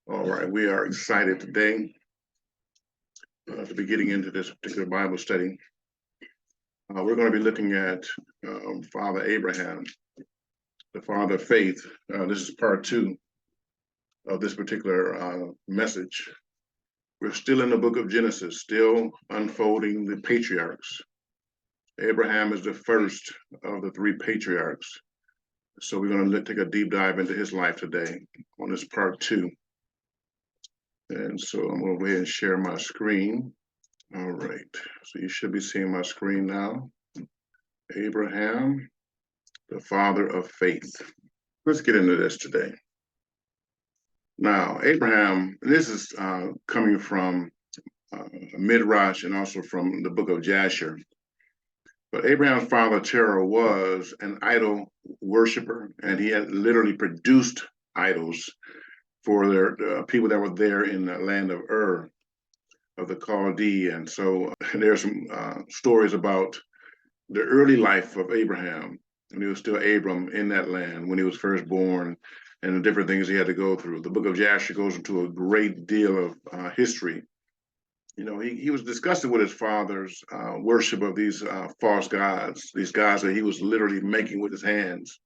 All right, we are excited today to be getting into this particular Bible study. We're going to be looking at Father Abraham, the father of faith. This is part two of this particular message. We're still in the book of Genesis, still unfolding the patriarchs. Abraham is the first of the three patriarchs. So we're going to take a deep dive into his life today on this part two. And so I'm going to go ahead and share my screen. All right, so you should be seeing my screen now. Abraham, the father of faith. Let's get into this today. Now, Abraham, this is coming from Midrash and also from the book of Jasher. But Abraham's father, Terah, was an idol worshiper, and he had literally produced idols for their people that were there in the land of Ur, of the Chaldee. And so there's some stories about the early life of Abraham, when he was still Abram in that land, when he was first born, and the different things he had to go through. The book of Jasher goes into a great deal of history. You know, he was disgusted with his father's worship of these false gods, these gods that he was literally making with his hands.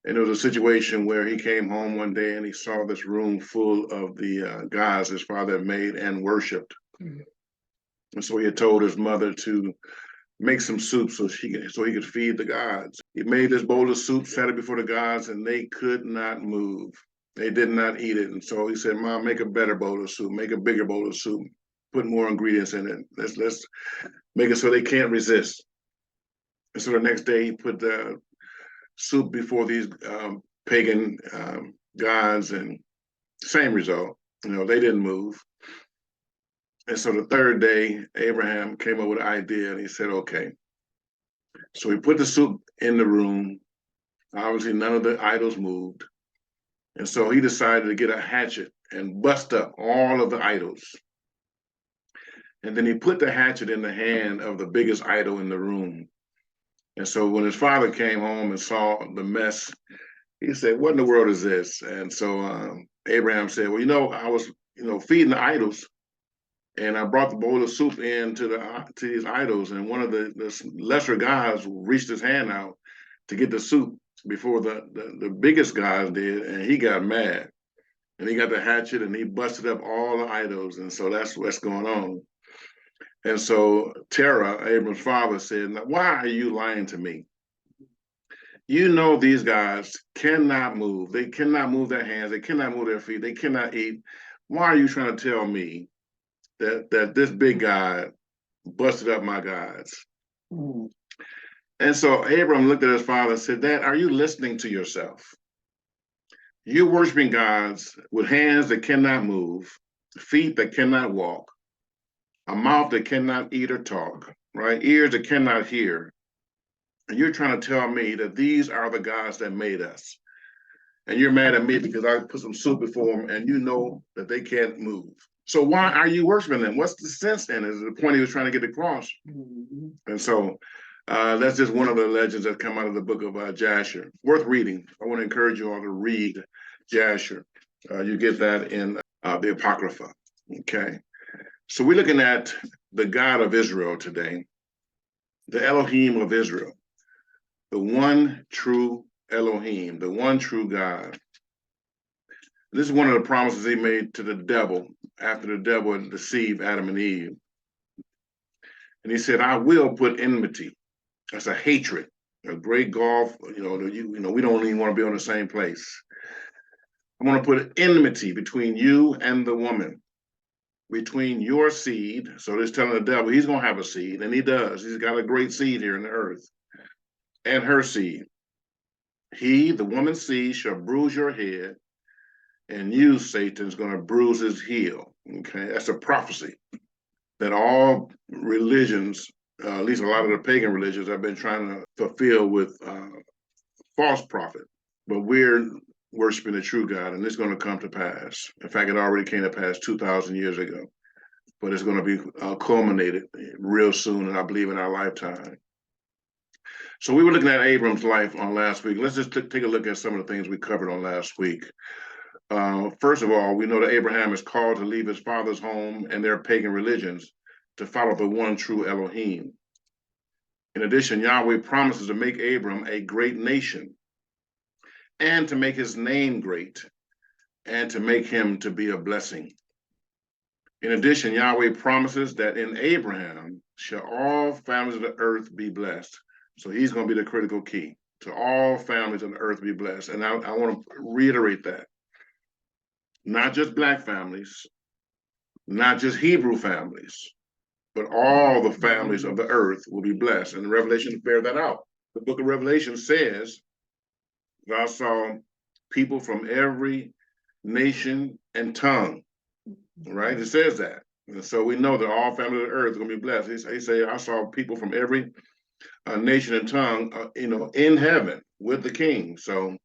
And there was a situation where he came home one day and he saw this room full of the gods his father had made and worshipped. Mm-hmm. And so he had told his mother to make some soup so he could feed the gods. He made this bowl of soup, set it before the gods, and they could not move. They did not eat it. And so he said, Mom, make a better bowl of soup, make a bigger bowl of soup, put more ingredients in it. Let's make it so they can't resist. And so the next day he put the soup before these pagan gods, and same result. You know, they didn't move. And so the third day, Abraham came up with an idea, and he said, okay. So he put the soup in the room. Obviously, none of the idols moved. And so he decided to get a hatchet and bust up all of the idols. And then he put the hatchet in the hand of the biggest idol in the room. And so when his father came home and saw the mess, he said, what in the world is this? And so Abraham said, well, I was, feeding the idols. And I brought the bowl of soup in to these idols, and one of the lesser guys reached his hand out to get the soup before the biggest guys did, and he got mad. And he got the hatchet and he busted up all the idols, and so that's what's going on. And so Terah, Abram's father, said, now, why are you lying to me? You know these guys cannot move. They cannot move their hands. They cannot move their feet. They cannot eat. Why are you trying to tell me that this big guy busted up my gods? Mm. And so Abram looked at his father and said, Dad, are you listening to yourself? You're worshiping gods with hands that cannot move, feet that cannot walk, a mouth that cannot eat or talk, right? Ears that cannot hear. And you're trying to tell me that these are the gods that made us. And you're mad at me because I put some soup before them and you know that they can't move. So why are you worshiping them? What's the sense in it? Is the point he was trying to get across? Mm-hmm. And so that's just one of the legends that come out of the book of Jasher. Worth reading. I want to encourage you all to read Jasher. You get that in the Apocrypha. Okay. So we're looking at the God of Israel today, the Elohim of Israel, the one true Elohim, the one true God. This is one of the promises he made to the devil after the devil had deceived Adam and Eve. And he said, I will put enmity. That's a hatred, a great gulf. We don't even want to be on the same place. I'm going to put enmity between you and the woman, between your seed. So it's telling the devil he's going to have a seed, and he does. He's got a great seed here in the earth, and her seed. He, the woman's seed, shall bruise your head, and you, Satan, is going to bruise his heel. Okay, that's a prophecy that all religions, at least a lot of the pagan religions, have been trying to fulfill with false prophet. But we're worshiping the true God, and it's going to come to pass. In fact, it already came to pass 2,000 years ago, but it's going to be culminated real soon, and I believe in our lifetime. So we were looking at Abram's life on last week. Let's just take a look at some of the things we covered on last week. First of all, we know that Abraham is called to leave his father's home and their pagan religions to follow the one true Elohim. In addition, Yahweh promises to make Abram a great nation and to make his name great and to make him to be a blessing. In addition, Yahweh promises that in Abraham shall all families of the earth be blessed. So he's going to be the critical key. To all families of the earth be blessed. And I want to reiterate that. Not just Black families, not just Hebrew families, but all the families of the earth will be blessed. And Revelation bear that out. The book of Revelation says, God saw people from every nation and tongue, right? It says that. And so we know that all families of the earth are going to be blessed. He said, I saw people from every nation and tongue, in heaven with the king. So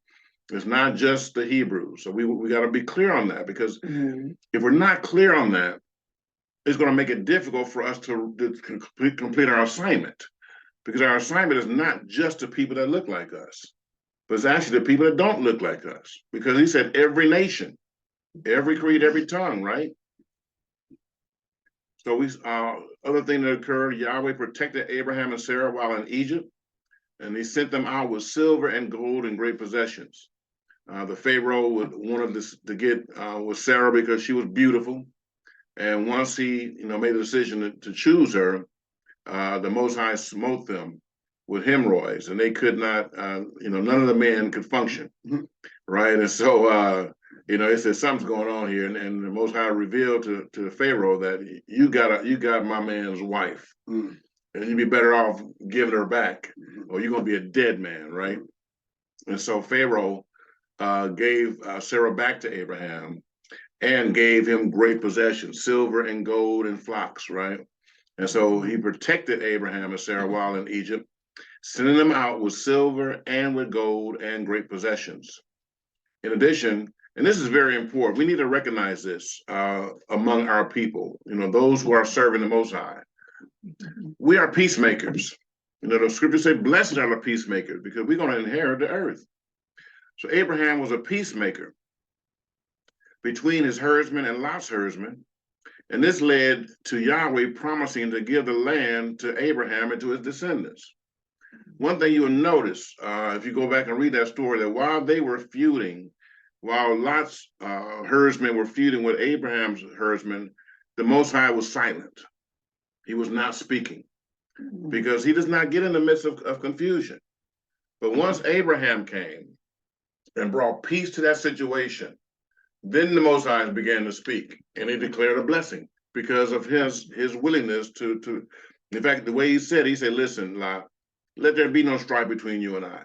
it's not just the Hebrews. So we got to be clear on that, because if we're not clear on that, it's going to make it difficult for us to complete our assignment, because our assignment is not just the people that look like us, but it's actually the people that don't look like us, because he said every nation, every creed, every tongue, right? So other thing that occurred, Yahweh protected Abraham and Sarah while in Egypt, and he sent them out with silver and gold and great possessions. The Pharaoh wanted this to get with Sarah because she was beautiful, and once he made the decision to choose her, the Most High smote them with hemorrhoids, and they could not, none of the men could function, right? And so he said something's going on here, and the Most High revealed to Pharaoh that you got my man's wife, and you'd be better off giving her back, or you're gonna be a dead man, right? And so Pharaoh gave Sarah back to Abraham and gave him great possessions, silver and gold and flocks, right? And so he protected Abraham and Sarah while in Egypt, sending them out with silver and with gold and great possessions. In addition, and this is very important, we need to recognize this among our people, those who are serving the Most High. We are peacemakers. The scriptures say, blessed are the peacemakers, because we're going to inherit the earth. So Abraham was a peacemaker between his herdsmen and Lot's herdsmen. And this led to Yahweh promising to give the land to Abraham and to his descendants. One thing you will notice, if you go back and read that story, that while they were feuding, while Lot's herdsmen were feuding with Abraham's herdsmen, the Most High was silent. He was not speaking, because he does not get in the midst of confusion. But once Abraham came and brought peace to that situation, then the Most High began to speak, and he declared a blessing because of his willingness to. In fact, the way he said, listen, Lot, let there be no strife between you and I.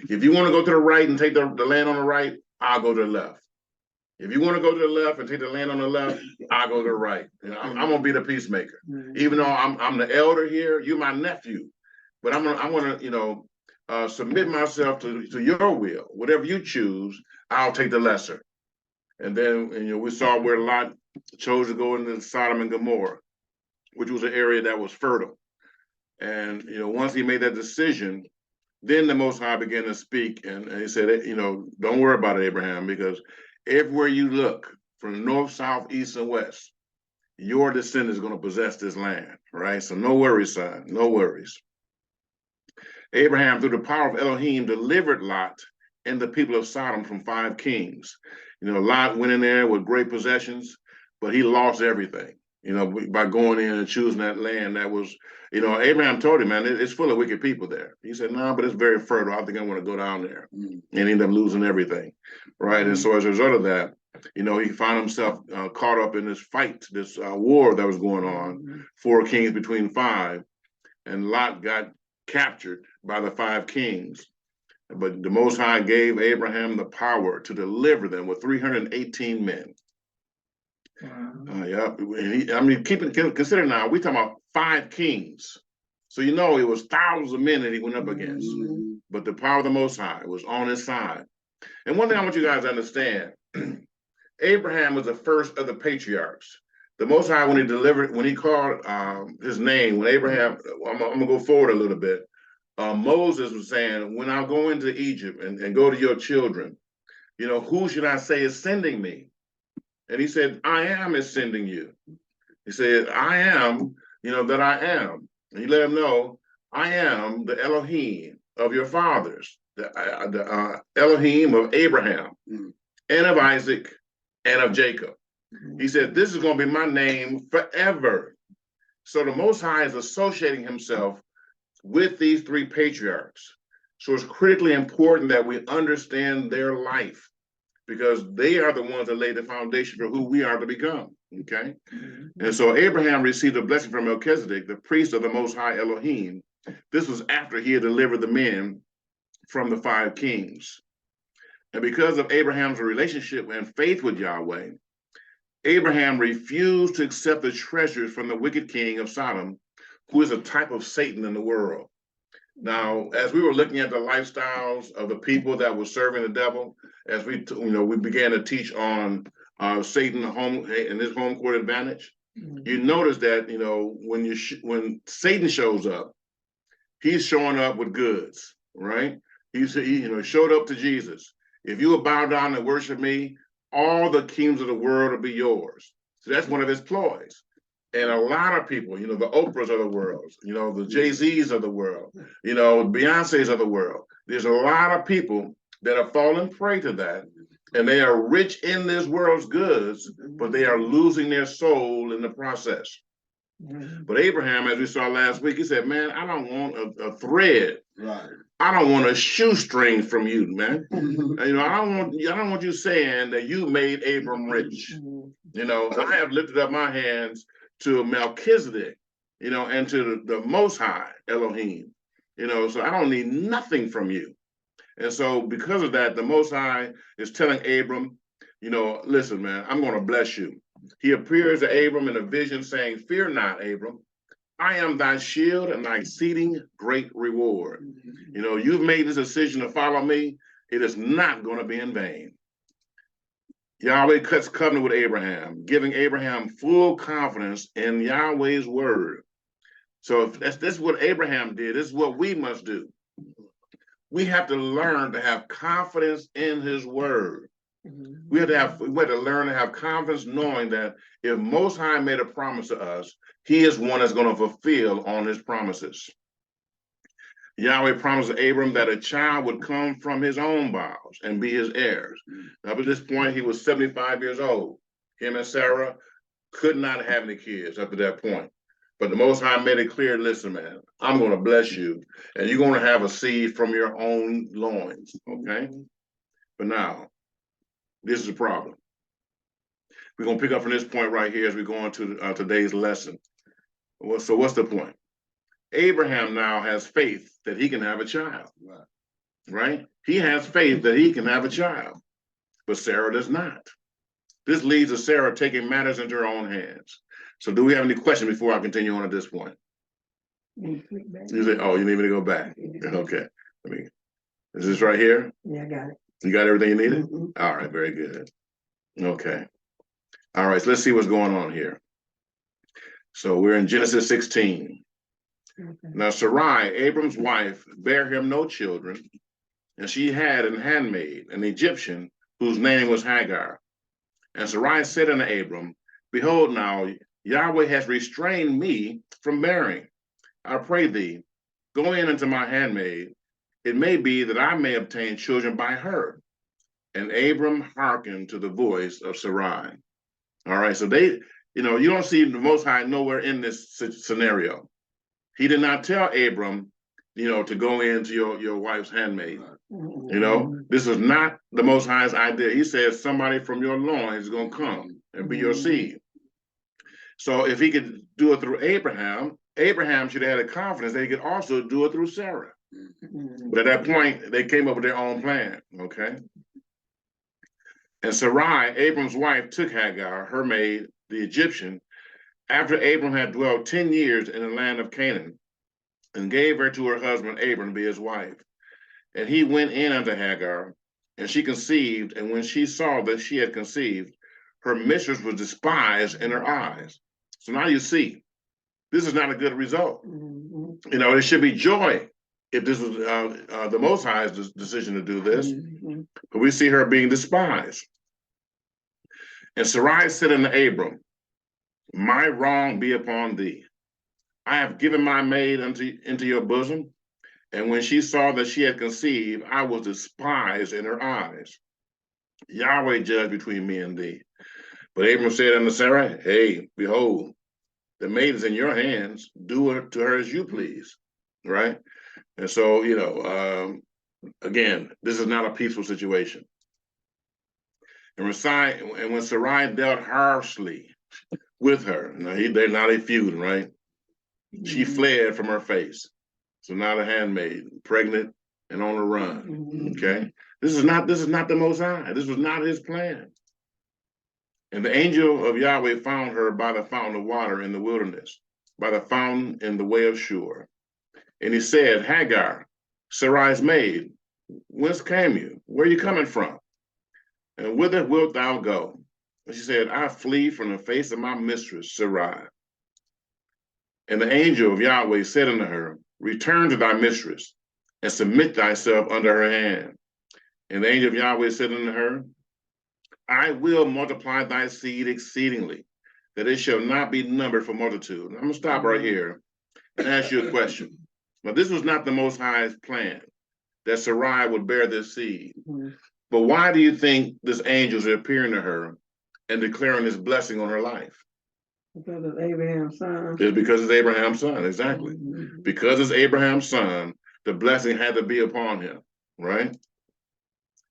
If you want to go to the right and take the land on the right, I'll go to the left. If you want to go to the left and take the land on the left, I'll go to the right. I'm gonna be the peacemaker. Even though I'm the elder here, you're my nephew, but I'm gonna submit myself to your will. Whatever you choose, I'll take the lesser. And then we saw where Lot chose to go into Sodom and Gomorrah, which was an area that was fertile. And once he made that decision, then the Most High began to speak, and he said, don't worry about it, Abraham, because everywhere you look, from north, south, east, and west, your descendants are going to possess this land, right? So no worries, son, no worries. Abraham, through the power of Elohim, delivered Lot and the people of Sodom from 5 kings. Lot went in there with great possessions, but he lost everything, by going in and choosing that land that was, Abraham told him, man, it's full of wicked people there. He said, no, but it's very fertile. I think I want to go down there. And he ended up losing everything, right? And so as a result of that, he found himself caught up in this fight, this war that was going on, 4 kings between 5, and Lot got captured by the 5 kings. But the Most High gave Abraham the power to deliver them with 318 men. Consider now, we're talking about 5 kings. So it was thousands of men that he went up against. But the power of the Most High was on his side. And one thing I want you guys to understand, Abraham was the first of the patriarchs. The Most High, when he called his name, when Abraham, I'm gonna go forward a little bit. Moses was saying, when I go into Egypt and go to your children, who should I say is sending me? And he said, I am is sending you. He said, I am, that I am. And he let him know, I am the Elohim of your fathers, the Elohim of Abraham and of Isaac and of Jacob. He said, this is going to be my name forever. So the Most High is associating himself with these three patriarchs. So it's critically important that we understand their life, because they are the ones that laid the foundation for who we are to become, okay? And so Abraham received a blessing from Melchizedek, the priest of the Most High Elohim. This was after he had delivered the men from the 5 kings. And because of Abraham's relationship and faith with Yahweh, Abraham refused to accept the treasures from the wicked king of Sodom, who is a type of Satan in the world. Now, as we were looking at the lifestyles of the people that were serving the devil, as we began to teach on Satan and his home court advantage, you notice that when Satan shows up, he's showing up with goods, right? He showed up to Jesus. If you will bow down and worship me, all the kingdoms of the world will be yours. So that's one of his ploys. And a lot of people, the Oprahs of the world, the Jay-Z's of the world, Beyonce's of the world. There's a lot of people that have fallen prey to that, and they are rich in this world's goods, but they are losing their soul in the process. But Abraham, as we saw last week, he said, man, I don't want a thread. Right. I don't want a shoestring from you, man. I don't want you saying that you made Abram rich. I have lifted up my hands to Melchizedek, and to the Most High Elohim, so I don't need nothing from you. And so because of that, the Most High is telling Abram, listen, man, I'm going to bless you. He appears to Abram in a vision saying, fear not, Abram. I am thy shield and thy exceeding great reward. You've made this decision to follow me. It is not going to be in vain. Yahweh cuts covenant with Abraham, giving Abraham full confidence in Yahweh's word. So if this is what Abraham did, this is what we must do. We have to learn to have confidence in his word. We have to learn to have confidence knowing that if Most High made a promise to us, he is one that's going to fulfill on his promises. Yahweh promised Abram that a child would come from his own bowels and be his heirs. Up at this point, he was 75 years old. Him and Sarah could not have any kids up to that point. But the Most High made it clear, listen, man, I'm going to bless you, and you're going to have a seed from your own loins, okay? But now, this is a problem. We're going to pick up from this point right here as we go on to today's lesson. So what's the point? Abraham now has faith that he can have a child, right? He has faith that he can have a child, but Sarah does not. This leads to Sarah taking matters into her own hands. So do we have any questions before I continue on at this point? You say, oh, you need me to go back? Okay. Is this right here? Yeah, I got it. You got everything you needed? All right, very good. Okay. All right, so let's see what's going on here. So we're in Genesis 16. Now Sarai, Abram's wife, bare him no children, and she had an handmaid, an Egyptian, whose name was Hagar. And Sarai said unto Abram, behold now, Yahweh has restrained me from bearing. I pray thee, go in unto my handmaid. It may be that I may obtain children by her. And Abram hearkened to the voice of Sarai. All right, so you don't see the Most High nowhere in this scenario. He did not tell Abram, to go into your wife's handmaid. This is not the Most High's idea. He says somebody from your loins is going to come and be your seed. So if he could do it through Abraham, Abraham should have had a confidence that he could also do it through Sarah. But at that point, they came up with their own plan, okay? And Sarai, Abram's wife, took Hagar, her maid, the Egyptian, after Abram had dwelt 10 years in the land of Canaan, and gave her to her husband Abram to be his wife. And he went in unto Hagar, and she conceived, and when she saw that she had conceived, her mistress was despised in her eyes. So now you see, this is not a good result. There should be joy if this was the Most High's decision to do this, but we see her being despised. And Sarai said unto Abram, my wrong be upon thee. I have given my maid into your bosom, and when she saw that she had conceived, I was despised in her eyes. Yahweh judge between me and thee. But Abram said unto Sarah, hey, behold, the maid is in your hands. Do it to her as you please, right? And so, again, this is not a peaceful situation. And when Sarai dealt harshly with her, now they're not a feud, right? She fled from her face. So now the handmaid, pregnant and on the run. Okay, this is not the Most High. This was not his plan. And the angel of Yahweh found her by the fountain of water in the wilderness, by the fountain in the way of Shur. And he said, Hagar, Sarai's maid, whence came you? Where are you coming from? And whither wilt thou go? And she said, I flee from the face of my mistress, Sarai. And the angel of Yahweh said unto her, return to thy mistress, and submit thyself under her hand. And the angel of Yahweh said unto her, I will multiply thy seed exceedingly, that it shall not be numbered for multitude. I'm going to stop right here and ask you a question. Now, this was not the Most High's plan, that Sarai would bear this seed. But why do you think this angel is appearing to her and declaring this blessing on her life? Because it's Abraham's son. It's because it's Abraham's son, exactly. Because it's Abraham's son, the blessing had to be upon him, right?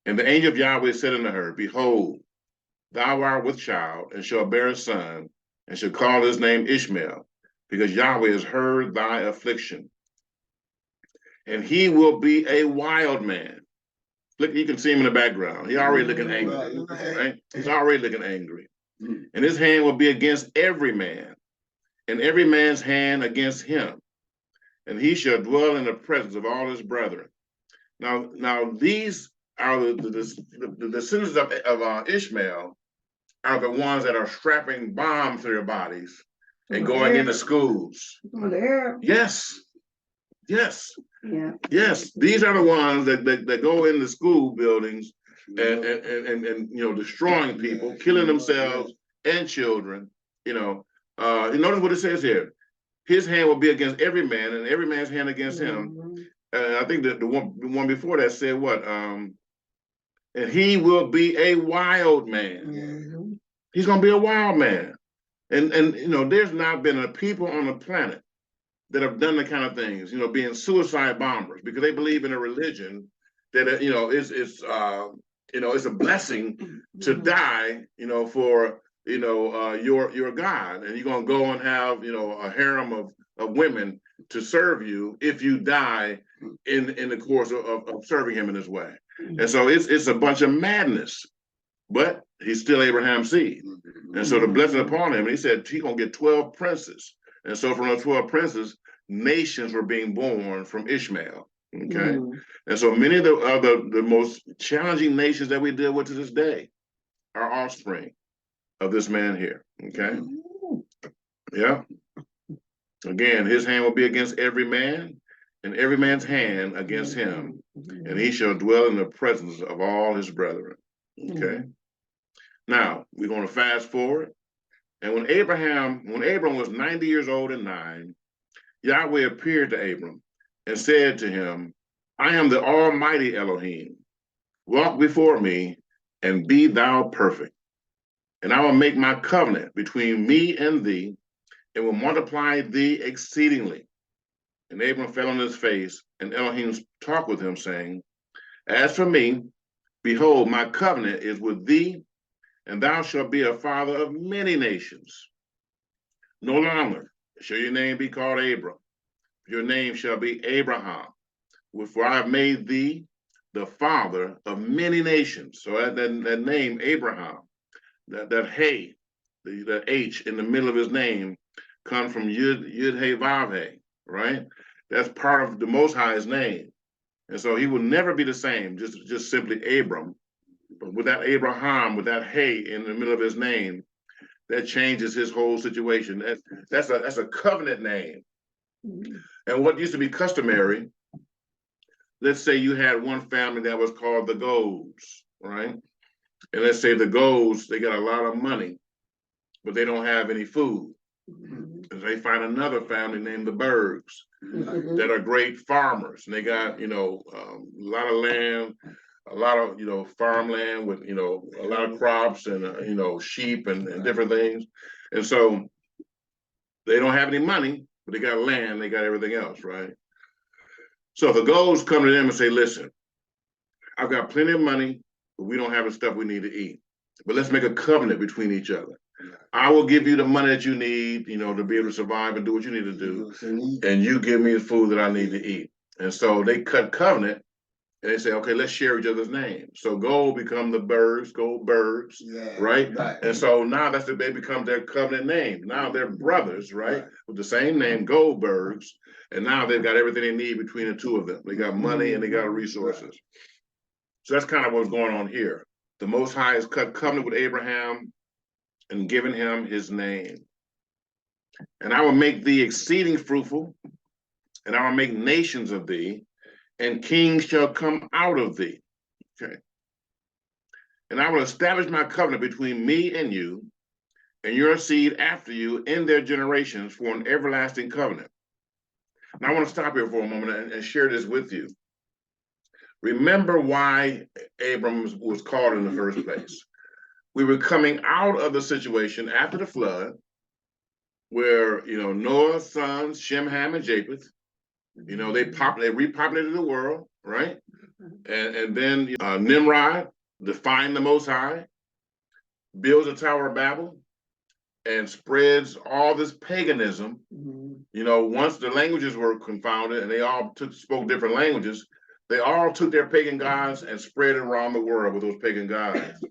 And the angel of Yahweh said unto her, behold, thou art with child, and shalt bear a son, and shall call his name Ishmael, because Yahweh has heard thy affliction. And he will be a wild man. Look, you can see him in the background. He's already looking angry, right? He's already looking angry. And his hand will be against every man, and every man's hand against him. And he shall dwell in the presence of all his brethren. Now these are the descendants of Ishmael are the ones that are strapping bombs to their bodies and going into schools. Yes. Yes. Yeah. Yes. These are the ones that go into school buildings and destroying people, killing themselves and children. Notice what it says here. His hand will be against every man, and every man's hand against him. I think that the one before that said what? And he will be a wild man. He's gonna be a wild man. And there's not been a people on the planet that have done the kind of things, being suicide bombers, because they believe in a religion that it's a blessing to die, for your God, and you're gonna go and have a harem of women to serve you if you die in the course of serving him in this way. And so it's a bunch of madness, but he's still Abraham's seed. And so the blessing upon him, he said he's gonna get 12 princes. And so from those 12 princes, nations were being born from Ishmael. Okay. And so many of the most challenging nations that we deal with to this day are offspring of this man here. Okay. Yeah. Again, his hand will be against every man, and every man's hand against him, and he shall dwell in the presence of all his brethren. Okay. Now we're going to fast forward. And when Abram was 90 years old and 9, Yahweh appeared to Abram and said to him, I am the Almighty Elohim. Walk before me and be thou perfect. And I will make my covenant between me and thee, and will multiply thee exceedingly. And Abram fell on his face, and Elohim talked with him, saying, as for me, behold, my covenant is with thee, and thou shalt be a father of many nations. No longer shall your name be called Abram. Your name shall be Abraham, for I have made thee the father of many nations. So that name, Abraham, that hey, that H in the middle of his name comes from Yud Hey Vav Hey, right? That's part of the Most High's name. And so he will never be the same, just simply Abram. But with that Abraham, with that hey in the middle of his name, that changes his whole situation. That's a covenant name. And what used to be customary let's say you had one family that was called the Golds, right? And let's say the Golds, they got a lot of money, but they don't have any food. And they find another family named the Bergs that are great farmers, and they got, a lot of land, a lot of, farmland with, a lot of crops and, sheep and different things. And so they don't have any money, but they got land, they got everything else, right? So if the Golds come to them and say, listen, I've got plenty of money, but we don't have the stuff we need to eat. But let's make a covenant between each other. I will give you the money that you need, to be able to survive and do what you need to do. And you give me the food that I need to eat. And so they cut covenant and they say, okay, let's share each other's names. So Gold become the Bergs, Goldbergs, right? And so now they become their covenant name. Now they're brothers, right? With the same name, Goldbergs. And now they've got everything they need between the two of them. They got money and they got resources. So that's kind of what's going on here. The Most High has cut covenant with Abraham and given him his name. And I will make thee exceeding fruitful, and I will make nations of thee, and kings shall come out of thee. Okay. And I will establish my covenant between me and you, and your seed after you in their generations for an everlasting covenant. Now I want to stop here for a moment and share this with you. Remember why Abram was called in the first place. We were coming out of the situation after the flood, where Noah's sons, Shem, Ham, and Japheth, they repopulated the world, right? And then Nimrod defined the Most High, builds a Tower of Babel, and spreads all this paganism. Once the languages were confounded and they all spoke different languages, they all took their pagan gods and spread it around the world with those pagan gods.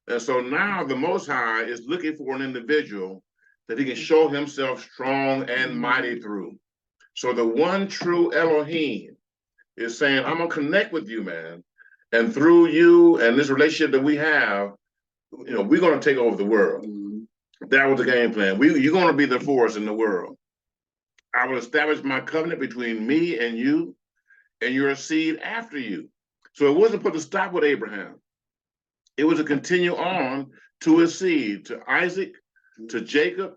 And so now the Most High is looking for an individual that he can show himself strong and mighty through. So the one true Elohim is saying, I'm going to connect with you, man. And through you and this relationship that we have, we're going to take over the world. That was the game plan. You're going to be the force in the world. I will establish my covenant between me and you and your seed after you. So it wasn't put to stop with Abraham. It was to continue on to his seed, to Isaac, to Jacob,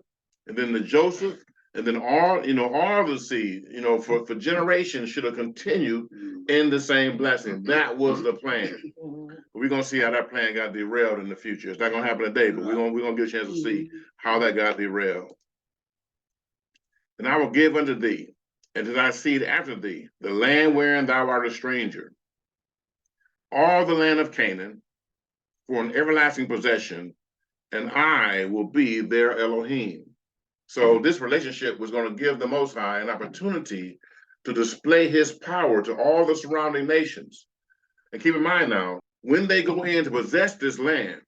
and then to Joseph, and then all the seed, for generations should have continued in the same blessing. That was the plan. We're gonna see how that plan got derailed in the future. It's not gonna happen today, but we're gonna get a chance to see how that got derailed. And I will give unto thee, and to thy seed after thee, the land wherein thou art a stranger, all the land of Canaan, for an everlasting possession, and I will be their Elohim. So this relationship was going to give the Most High an opportunity to display his power to all the surrounding nations. And keep in mind now, when they go in to possess this land,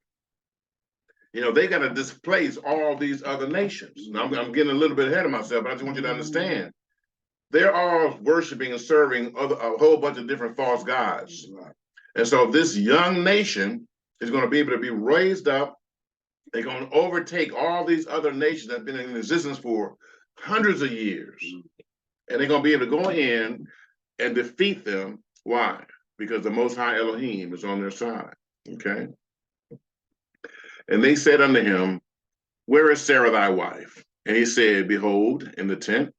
they got to displace all these other nations. Now, I'm getting a little bit ahead of myself, but I just want you to understand. They're all worshiping and serving a whole bunch of different false gods. And so this young nation is going to be able to be raised up. They're going to overtake all these other nations that have been in existence for hundreds of years. And they're going to be able to go in and defeat them. Why? Because the Most High Elohim is on their side. Okay. And they said unto him, where is Sarah thy wife? And he said, behold, in the tent.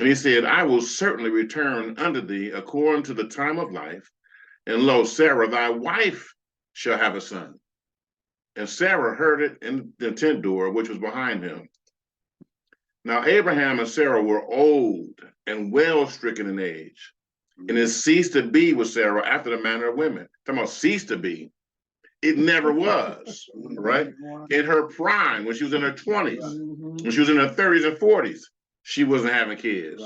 And he said, I will certainly return unto thee according to the time of life. And lo, Sarah thy wife shall have a son. And Sarah heard it in the tent door, which was behind him. Now Abraham and Sarah were old and well stricken in age, and it ceased to be with Sarah after the manner of women. Talking about ceased to be, it never was, right? In her prime, when she was in her 20s, when she was in her 30s and 40s, she wasn't having kids.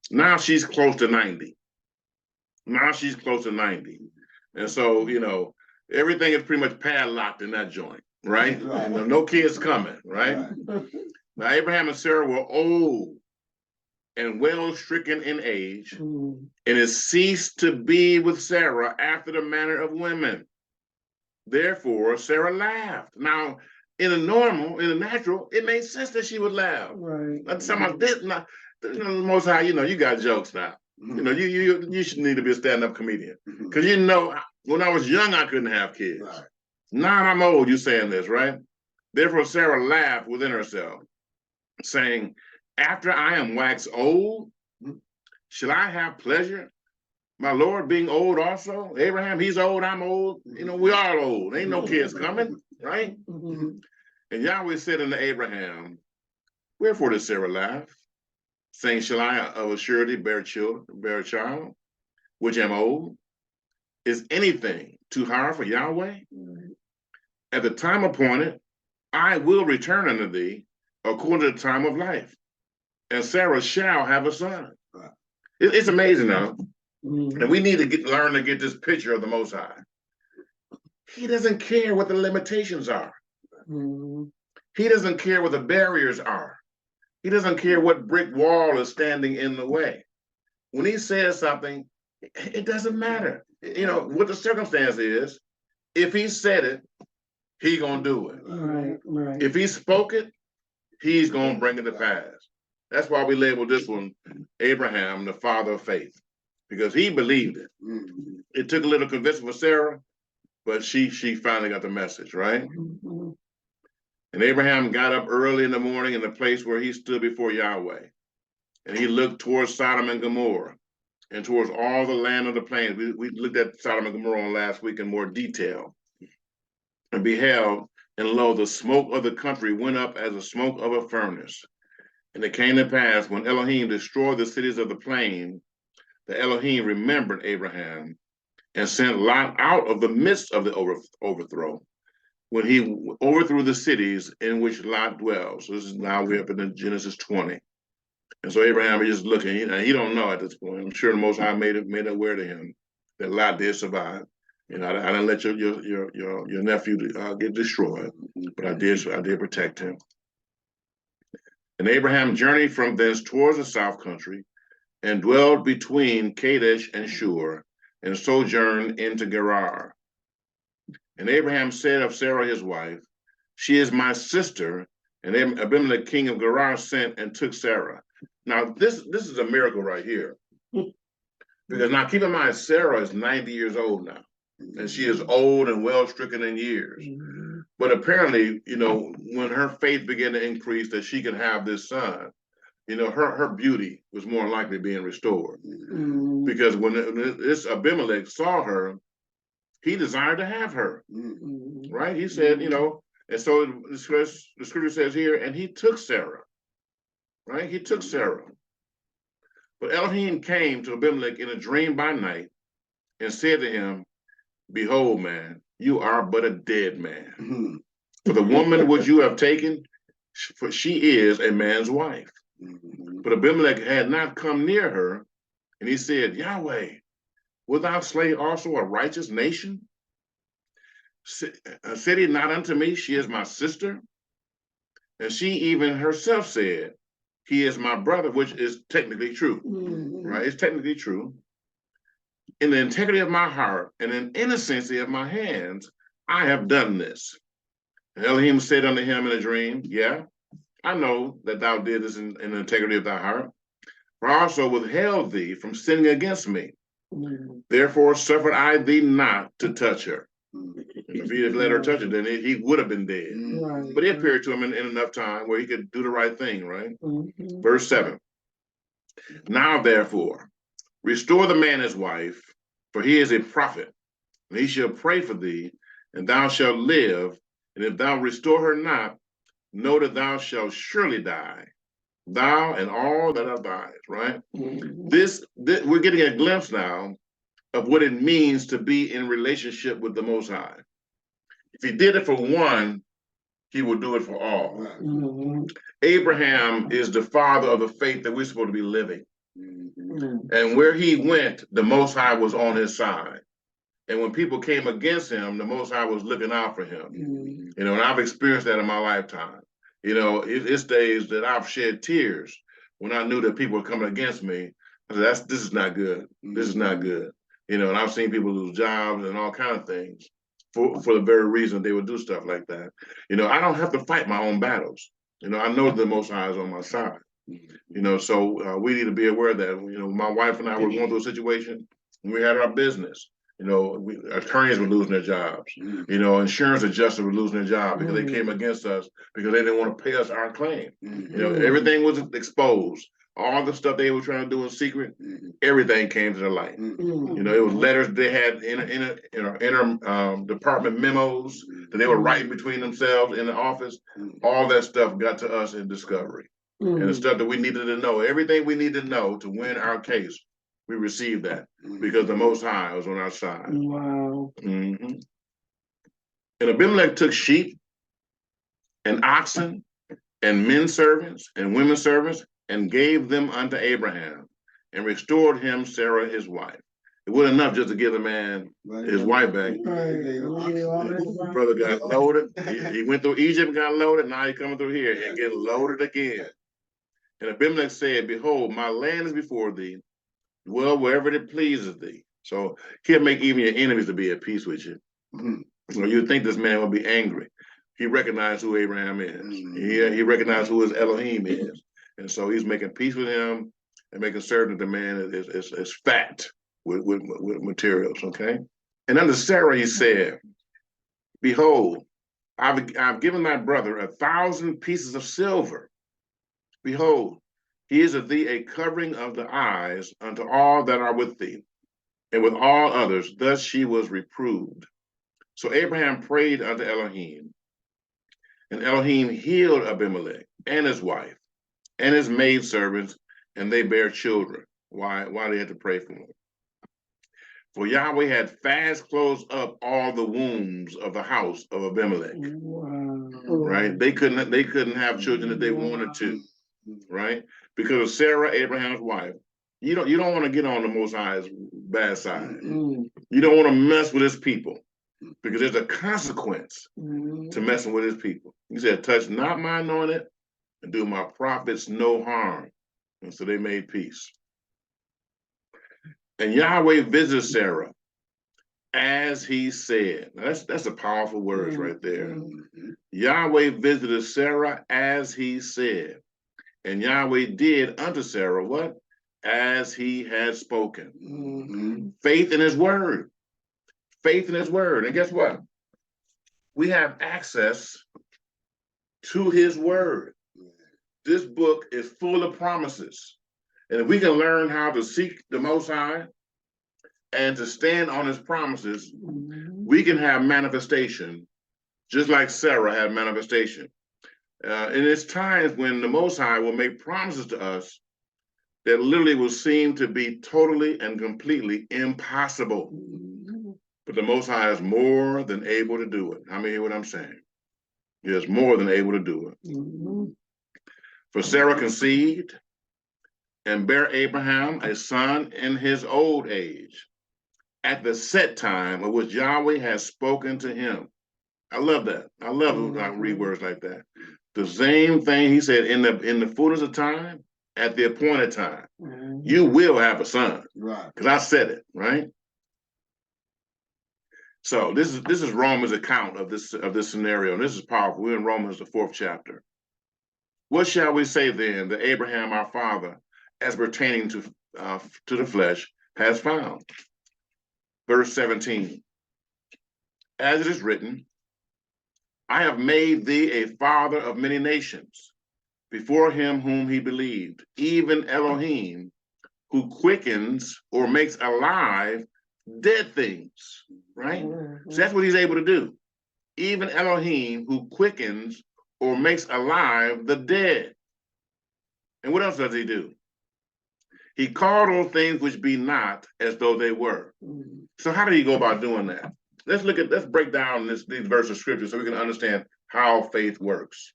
Now she's close to 90. Now she's close to 90. And so, everything is pretty much padlocked in that joint, right? No kids coming, right? Now, Abraham and Sarah were old and well stricken in age, and it ceased to be with Sarah after the manner of women. Therefore, Sarah laughed. Now, in the natural, it made sense that she would laugh. Right. That's some of this. The Most High, you got jokes now. You know, you should need to be a stand-up comedian. Because you know, when I was young, I couldn't have kids. Right. Now I'm old, you saying this, right? Therefore, Sarah laughed within herself, saying, after I am waxed old, shall I have pleasure? My Lord being old also. Abraham, he's old, I'm old. You know, we all old. Ain't no kids coming, right? And Yahweh said unto Abraham, wherefore did Sarah laugh? Saying, shall I of a surety bear a child, which am old? Is anything too hard for Yahweh? At the time appointed, I will return unto thee according to the time of life, and Sarah shall have a son. It's amazing now. And we need to learn to get this picture of the Most High. He doesn't care what the limitations are. He doesn't care what the barriers are. He doesn't care what brick wall is standing in the way. When he says something, it doesn't matter. You know, what the circumstance is, if he said it, he gonna do it. Right. If he spoke it, he's gonna bring it to pass. That's why we label this one Abraham, the father of faith, because he believed it. It took a little convincing for Sarah, but she finally got the message, right? And Abraham got up early in the morning in the place where he stood before Yahweh, and he looked towards Sodom and Gomorrah and towards all the land of the plains. We looked at Sodom and Gomorrah last week in more detail, and beheld, and lo, the smoke of the country went up as the smoke of a furnace. And it came to pass, when Elohim destroyed the cities of the plain, the Elohim remembered Abraham and sent Lot out of the midst of the overthrow, when he overthrew the cities in which Lot dwells. So this is now we're up in Genesis 20. And so Abraham is just looking, he don't know at this point. I'm sure the Most High made it aware to him that Lot did survive. You know, I didn't let your nephew get destroyed, but I did protect him. And Abraham journeyed from thence towards the south country, and dwelled between Kadesh and Shur, and sojourned into Gerar. And Abraham said of Sarah his wife, she is my sister. And Abimelech king of Gerar sent and took Sarah. Now this is a miracle right here. Because now keep in mind, Sarah is 90 years old now. And she is old and well stricken in years. But apparently, you know, when her faith began to increase that she could have this son, you know, her beauty was more likely being restored. Because when this Abimelech saw her, he desired to have her, right? He said, you know, and so the scripture says here, and he took Sarah, right? He took Sarah. But Elohim came to Abimelech in a dream by night and said to him, behold, man, you are but a dead man. For the woman which you have taken, for she is a man's wife. But Abimelech had not come near her, and he said, Yahweh, wilt thou slay also a righteous nation? Said he not unto me, she is my sister? And she even herself said, he is my brother, which is technically true, right? It's technically true. In the integrity of my heart and in innocency of my hands, I have done this. And Elohim said unto him in a dream, yeah, I know that thou didst in the integrity of thy heart, for I also withheld thee from sinning against me. Therefore suffered I thee not to touch her. If he had let her touch it, then he would have been dead. But it appeared to him in enough time where he could do the right thing, right? Verse 7. Now therefore, restore the man his wife, for he is a prophet, and he shall pray for thee, and thou shalt live. And if thou restore her not, know that thou shalt surely die, thou and all that are thine, right? This we're getting a glimpse now of what it means to be in relationship with the Most High. If he did it for one, he will do it for all. Abraham is the father of the faith that we're supposed to be living. And where he went, the Most High was on his side. And when people came against him, the Most High was looking out for him. You know, and I've experienced that in my lifetime. You know, it's days that I've shed tears when I knew that people were coming against me. I said, this is not good. This is not good. You know, and I've seen people lose jobs and all kinds of things for the very reason they would do stuff like that. You know, I don't have to fight my own battles. You know, I know the Most High is on my side. You know, so we need to be aware of that. You know, my wife and I were going through a situation when we had our business. You know, attorneys were losing their jobs. You know, insurance adjusters were losing their job because they came against us because they didn't want to pay us our claim. You know, everything was exposed. All the stuff they were trying to do in secret, everything came to the light. You know, it was letters they had in department memos that they were writing between themselves in the office. All that stuff got to us in discovery. And the stuff that we needed to know, everything we needed to know to win our case, we received that because the Most High was on our side. Wow. And Abimelech took sheep and oxen and men servants and women servants and gave them unto Abraham and restored him Sarah his wife. It wasn't enough just to give the man his wife back. Brother got loaded. He went through Egypt and got loaded. Now he's coming through here and getting loaded again. And Abimelech said, behold, my land is before thee. Dwell wherever it pleases thee. So he'll make even your enemies to be at peace with you. So you'd think this man would be angry. He recognized who Abraham is. He recognized who his Elohim is. And so he's making peace with him and making certain that the man is fat with materials, okay? And unto Sarah he said, behold, I've given thy brother 1,000 pieces of silver. Behold, he is of thee a covering of the eyes unto all that are with thee, and with all others. Thus she was reproved. So Abraham prayed unto Elohim, and Elohim healed Abimelech and his wife and his maidservants, and they bare children. Why they had to pray for them? For Yahweh had fast closed up all the wombs of the house of Abimelech. Wow. Right? They couldn't have children if they wanted to. Right? Because of Sarah, Abraham's wife. You don't want to get on the Most High's bad side. You don't want to mess with his people because there's a consequence to messing with his people. He said, touch not my anointed and do my prophets no harm. And so they made peace. And Yahweh visited Sarah as he said. Now that's a powerful words right there. Yahweh visited Sarah as he said. And Yahweh did unto Sarah what? As he had spoken. Faith in his word. Faith in his word. And guess what? We have access to his word. This book is full of promises. And if we can learn how to seek the Most High and to stand on his promises, we can have manifestation, just like Sarah had manifestation. And it's times when the Most High will make promises to us that literally will seem to be totally and completely impossible. But the Most High is more than able to do it. How many hear what I'm saying? He is more than able to do it. For Sarah conceived and bare Abraham a son in his old age, at the set time of which Yahweh has spoken to him. I love that. I love when I read words like that. The same thing he said in the fullness of time, at the appointed time, you will have a son. Right. Because I said it, right? So this is Romans' account of this scenario, and this is powerful. We're in Romans, the 4th chapter. What shall we say then that Abraham our father, as pertaining to the flesh, has found? Verse 17. As it is written, I have made thee a father of many nations, before him whom he believed, even Elohim, who quickens or makes alive dead things, right? So that's what he's able to do. Even Elohim, who quickens or makes alive the dead. And what else does he do? He called those things which be not as though they were. So how did he go about doing that? Let's break down these verses of scripture so we can understand how faith works.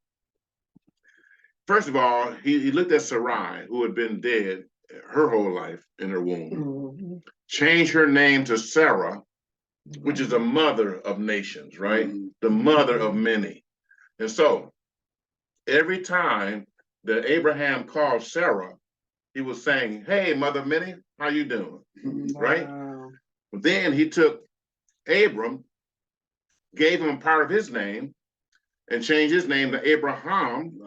First of all, he looked at Sarai, who had been dead her whole life in her womb, changed her name to Sarah, which is the mother of nations, right? The mother of many. And so every time that Abraham called Sarah, he was saying, hey, mother of many, how you doing? Right? But then he took Abram, gave him a part of his name, and changed his name to Abraham,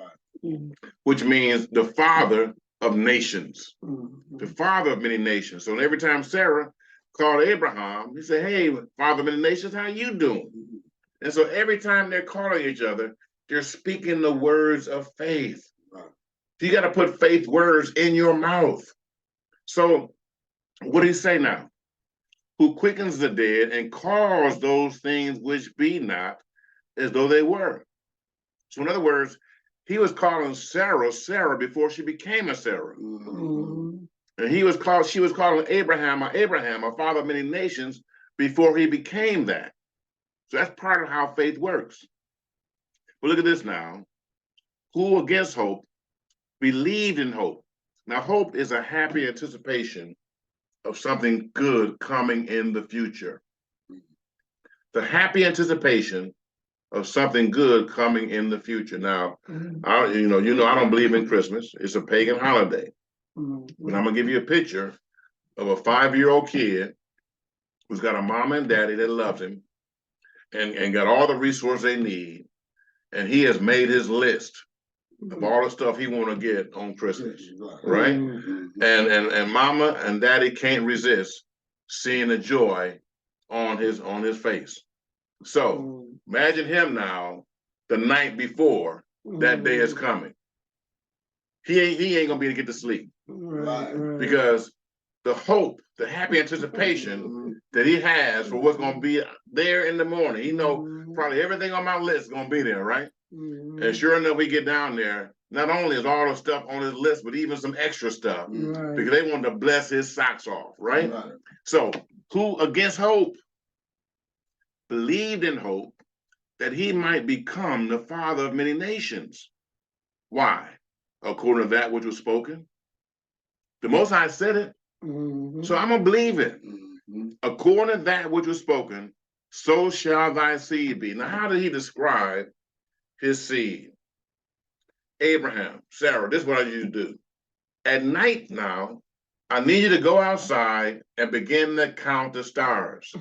which means the father of nations, Mm-hmm. the father of many nations. So every time Sarah called Abraham, he said, "Hey, father of many nations, how you doing?" And so every time they're calling each other, they're speaking the words of faith. You got to put faith words in your mouth. So what do he say now? Who quickens the dead and calls those things which be not as though they were. So in other words, he was calling Sarah, Sarah before she became a Sarah. Mm-hmm. And she was calling Abraham, a father of many nations, before he became that. So that's part of how faith works. But look at this now. Who against hope believed in hope. Now, hope is a happy anticipation of something good coming in the future. The happy anticipation of something good coming in the future. Now, I don't believe in Christmas. It's a pagan holiday. But I'm gonna give you a picture of a 5-year-old kid who's got a mom and daddy that loves him and got all the resources they need. And he has made his list of all the stuff he want to get on Christmas, right? And mama and daddy can't resist seeing the joy on his face. So imagine him now, the night before that day is coming. He ain't gonna be able to get to sleep, because the hope, the happy anticipation that he has for what's gonna be there in the morning. He know probably everything on my list is gonna be there, right? And sure enough, we get down there. Not only is all the stuff on his list, but even some extra stuff, because they want to bless his socks off, right? So, who against hope believed in hope that he might become the father of many nations? Why? According to that which was spoken. The Most High said it, so I'm gonna believe it. According to that which was spoken, so shall thy seed be. Now, how did he describe his seed? Abraham, Sarah, this is what I need you to do. At night now, I need you to go outside and begin to count the stars.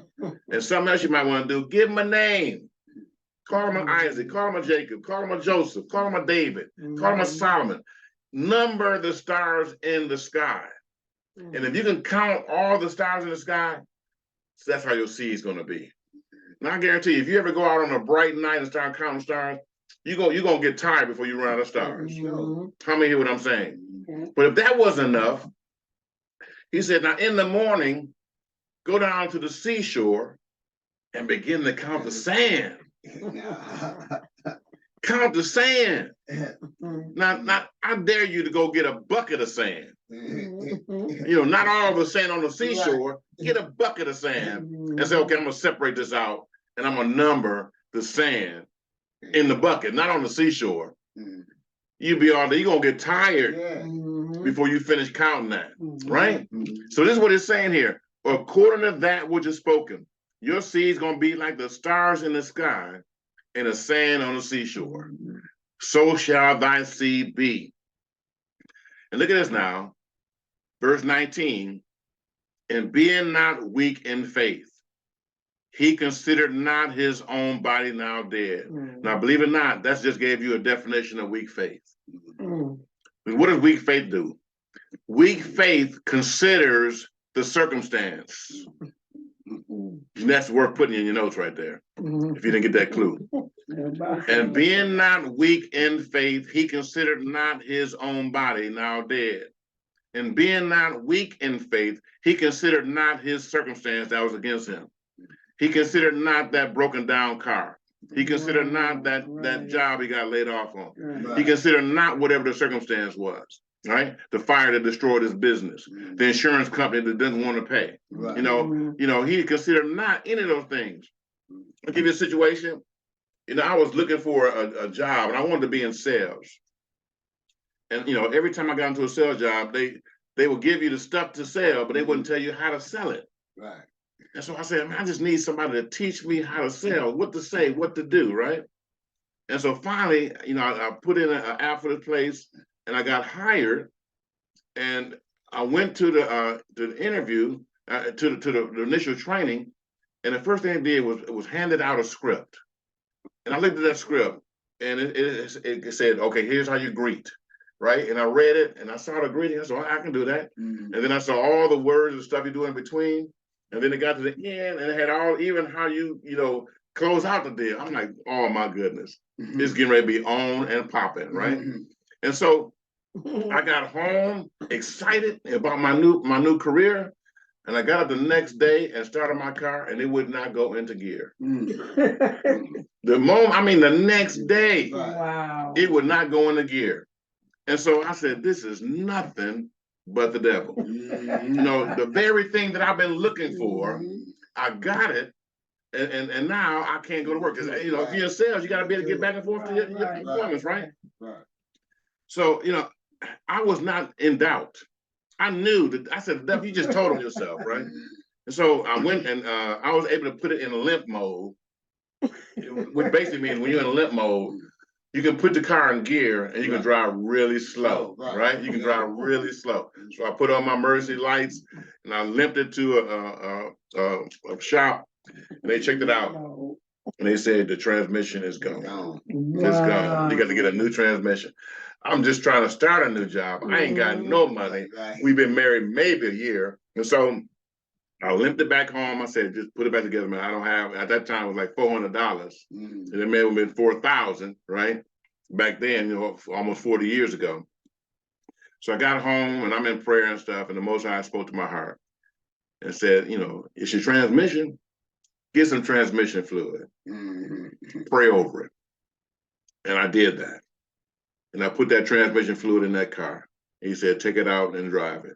And something else you might want to do, give him a name. Call him a Isaac, call him a Jacob, call him a Joseph, call him a David, call him a Solomon. Number the stars in the sky. And if you can count all the stars in the sky, that's how your seed's going to be. And I guarantee you, if you ever go out on a bright night and start counting stars, you're gonna get tired before you run out of stars. How many hear what I'm saying? But if that wasn't enough, he said, now in the morning, go down to the seashore and begin to count the sand. Count the sand. Now, I dare you to go get a bucket of sand. Not all the sand on the seashore. Get a bucket of sand and say, okay, I'm gonna separate this out and I'm gonna number the sand in the bucket, not on the seashore. You'll be on there, you're gonna get tired before you finish counting that, right? So this is what it's saying here. According to that which is spoken, your seed's gonna be like the stars in the sky and the sand on the seashore. So shall thy seed be. And look at this now, verse 19, and being not weak in faith, he considered not his own body now dead. Now, believe it or not, that just gave you a definition of weak faith. What does weak faith do? Weak faith considers the circumstance. And that's worth putting in your notes right there, if you didn't get that clue. And being not weak in faith, he considered not his own body now dead. And being not weak in faith, he considered not his circumstance that was against him. He considered not that broken down car. He considered not that job he got laid off on. He considered not whatever the circumstance was, right? The fire that destroyed his business, the insurance company that didn't want to pay. He considered not any of those things. I'll give you a situation. I was looking for a job and I wanted to be in sales. And every time I got into a sales job, they would give you the stuff to sell, but they wouldn't tell you how to sell it. Right. And so I said, man, I just need somebody to teach me how to sell, what to say, what to do, right? And so finally, I put in an app for the place and I got hired. And I went to the interview, to the initial training. And the first thing they did was handed out a script. And I looked at that script and it said, okay, here's how you greet, right? And I read it and I saw the greeting. I said, I can do that. And then I saw all the words and stuff you do in between. And then it got to the end and it had all, even how you close out the deal. I'm like, oh my goodness, it's getting ready to be on and popping, right? And so I got home excited about my new career. And I got up the next day and started my car, and it would not go into gear. The next day, Wow. it would not go into gear. And so I said, this is nothing but the devil. The very thing that I've been looking for, I got it, and now I can't go to work. Because, if you're in sales, you got to be able to get back and forth to your appointments, right? So, I was not in doubt. I knew that. I said, devil, you just told on yourself, right? And so I went and I was able to put it in limp mode, which basically means when you're in limp mode, you can put the car in gear and you can drive really slow, right? You can drive really slow. So I put on my emergency lights and I limped it to a shop, and they checked it out. And they said the transmission is gone. It's gone. You got to get a new transmission. I'm just trying to start a new job. I ain't got no money. We've been married maybe a year. And so I limped it back home. I said, just put it back together, man. I don't have, at that time, it was like $400. And it may have been $4,000, right? Back then, almost 40 years ago. So I got home and I'm in prayer and stuff. And the Most High spoke to my heart and said, it's your transmission. Get some transmission fluid. Pray over it. And I did that. And I put that transmission fluid in that car. He said, take it out and drive it.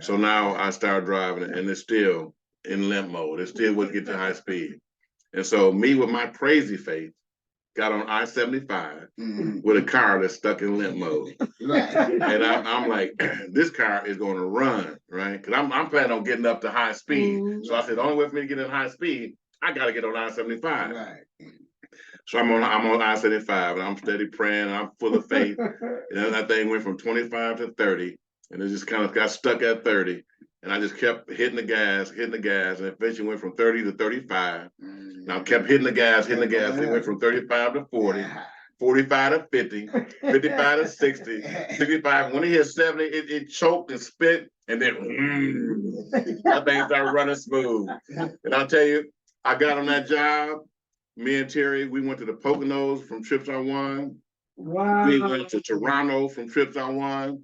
So now I started driving it, and it's still in limp mode. It still wouldn't get to high speed. And so me with my crazy faith got on I-75 with a car that's stuck in limp mode. And I'm like, this car is going to run, right? Because I'm planning on getting up to high speed. So I said, the only way for me to get in high speed, I got to get on I-75. Right. So I'm on I-75 and I'm steady praying and I'm full of faith. And then that thing went from 25 to 30 and it just kind of got stuck at 30. And I just kept hitting the gas, and eventually went from 30 to 35. And I kept hitting the gas, and it went from 35 to 40, 45 to 50, 55 to 60, 65. When it hit 70, it choked and spit, and then that thing started running smooth. And I'll tell you, I got on that job. Me and Terry, we went to the Poconos from trips I won. Wow. We went to Toronto from trips I won.